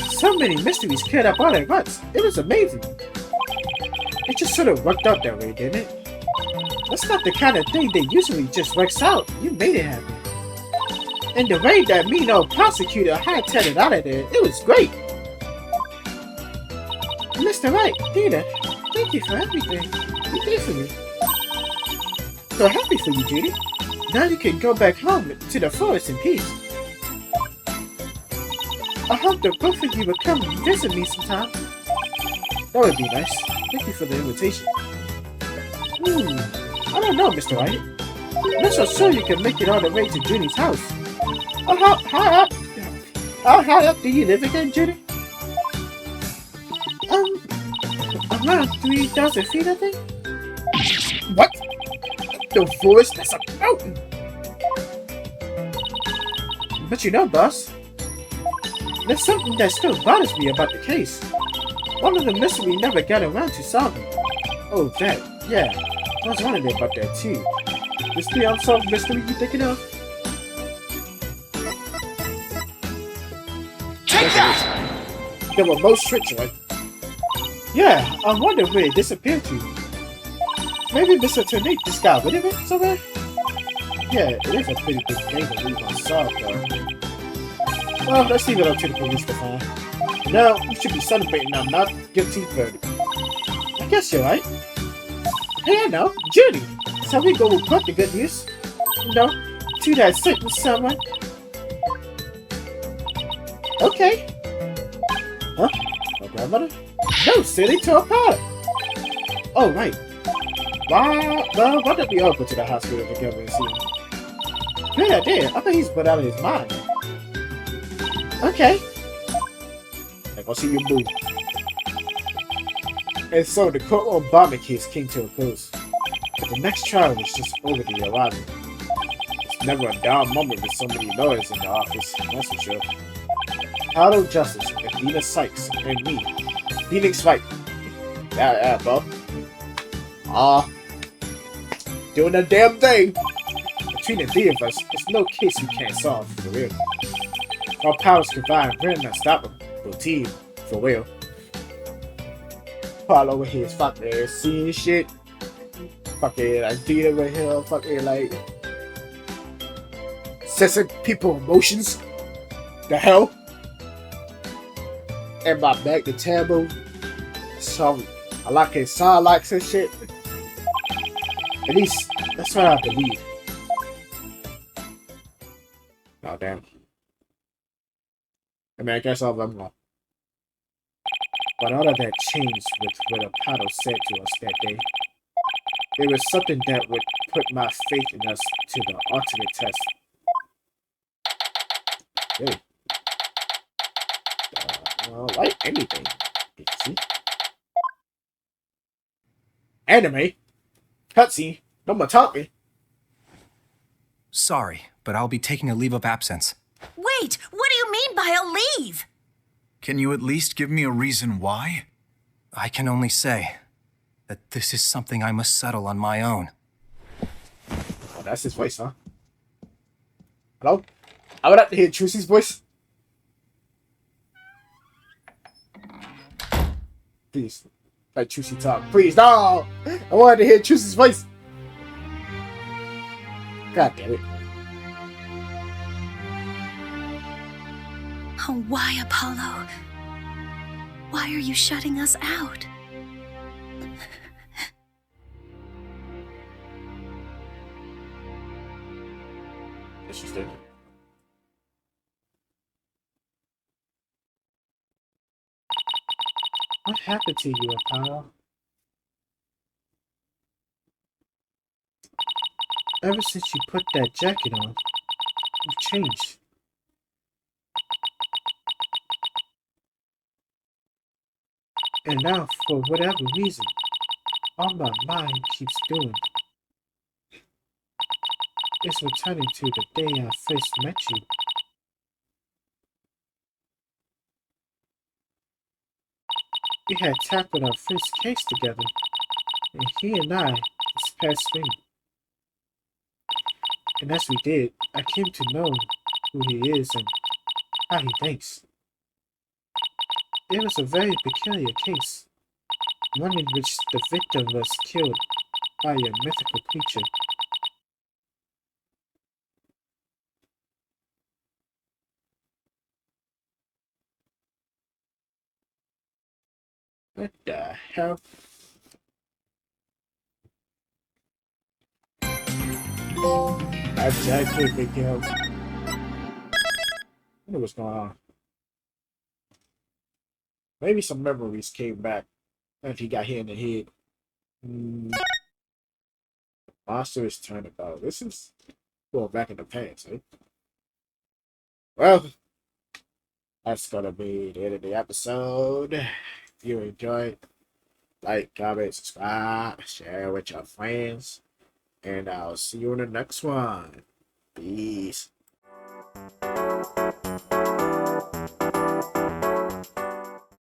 So many mysteries cleared up all at once. It was amazing. It just sort of worked out that way, didn't it? That's not the kind of thing that usually just works out. You made it happen. And the way that mean old prosecutor hightailed it out of there, it was great. Mr. Wright, Dina, thank you for everything you did for me. So happy for you, Judy. Now you can go back home to the forest in peace. I hope that both of you will come and visit me sometime. That would be nice. Thank you for the invitation. I don't know, Mr. Wright. I'm not so sure you can make it all the way to Judy's house. How high up do you live again, Judy? Around 3,000 feet, I think. What? The forest? That's a mountain. But you know, boss, there's something that still bothers me about the case. One of the mystery never got around to solving. Oh, that. Yeah, I was wondering about that too. Is the unsolved mystery you thinking of? Take that! The remote switch, right? Yeah, I wonder where it disappeared to. Maybe Mr. Tonique just got rid of it somewhere? Yeah, it is a pretty big thing to leave unsolved, though. Well, let's leave it up to the police to find. Now, we should be celebrating our not guilty verdict. I guess you're right. Hey, I know, Judy. So we go report the good news. You know, to that certain someone. Okay. Huh? My grandmother? No, silly, to a party. Oh, right. Why don't we all go to the hospital together and see him? Great idea. I think he's put out of his mind. Okay. I go see you move. And so the courtroom bombing case came to a close. But the next trial was just over the horizon. It's never a down moment with so many lawyers in the office, that's for sure. Harlow Justice, and Dina Sykes, and me, Phoenix Wright. Yeah, bro. Doing a damn thing. Between the three of us, there's no case we can't solve, for real. Our powers combined, we're not stoppable. Team, for real. Paul over here is fucking seeing shit. Fucking like Dina right here, fucking like sensing people's emotions. The hell? and my magnet taboo. So I like his side likes and shit. At least that's what I believe. Oh damn. I mean, I guess I'm wrong. But all of that changed with what Apollo said to us that day. There was something that would put my faith in us to the ultimate test. Really? Like anything. See? Anime? Cutscene? No more talking. Sorry, but I'll be taking a leave of absence. Wait, what do you mean by a leave? Can you at least give me a reason why? I can only say that this is something I must settle on my own. Oh, that's his voice, huh? Hello? I would like to hear Trucy's voice. Please. Let Trucy talk. Please, no! I wanted to hear Trucy's voice. God damn it. Oh, why, Apollo? Why are you shutting us out? Interesting. What happened to you, Apollo? Ever since you put that jacket on, you've changed. And now, for whatever reason, all my mind keeps doing is returning to the day I first met you. We had tackled our first case together, and he and I this past spring. And as we did, I came to know who he is and how he thinks. It was a very peculiar case, one in which the victim was killed by a mythical creature. What the hell? I can't think of. I wonder what's going on. Maybe some memories came back after he got hit in the head. Monster is turnabout. This is going back in the past, eh? Well, that's gonna be the end of the episode. If you enjoyed, like, comment, subscribe, share with your friends, and I'll see you in the next one. Peace.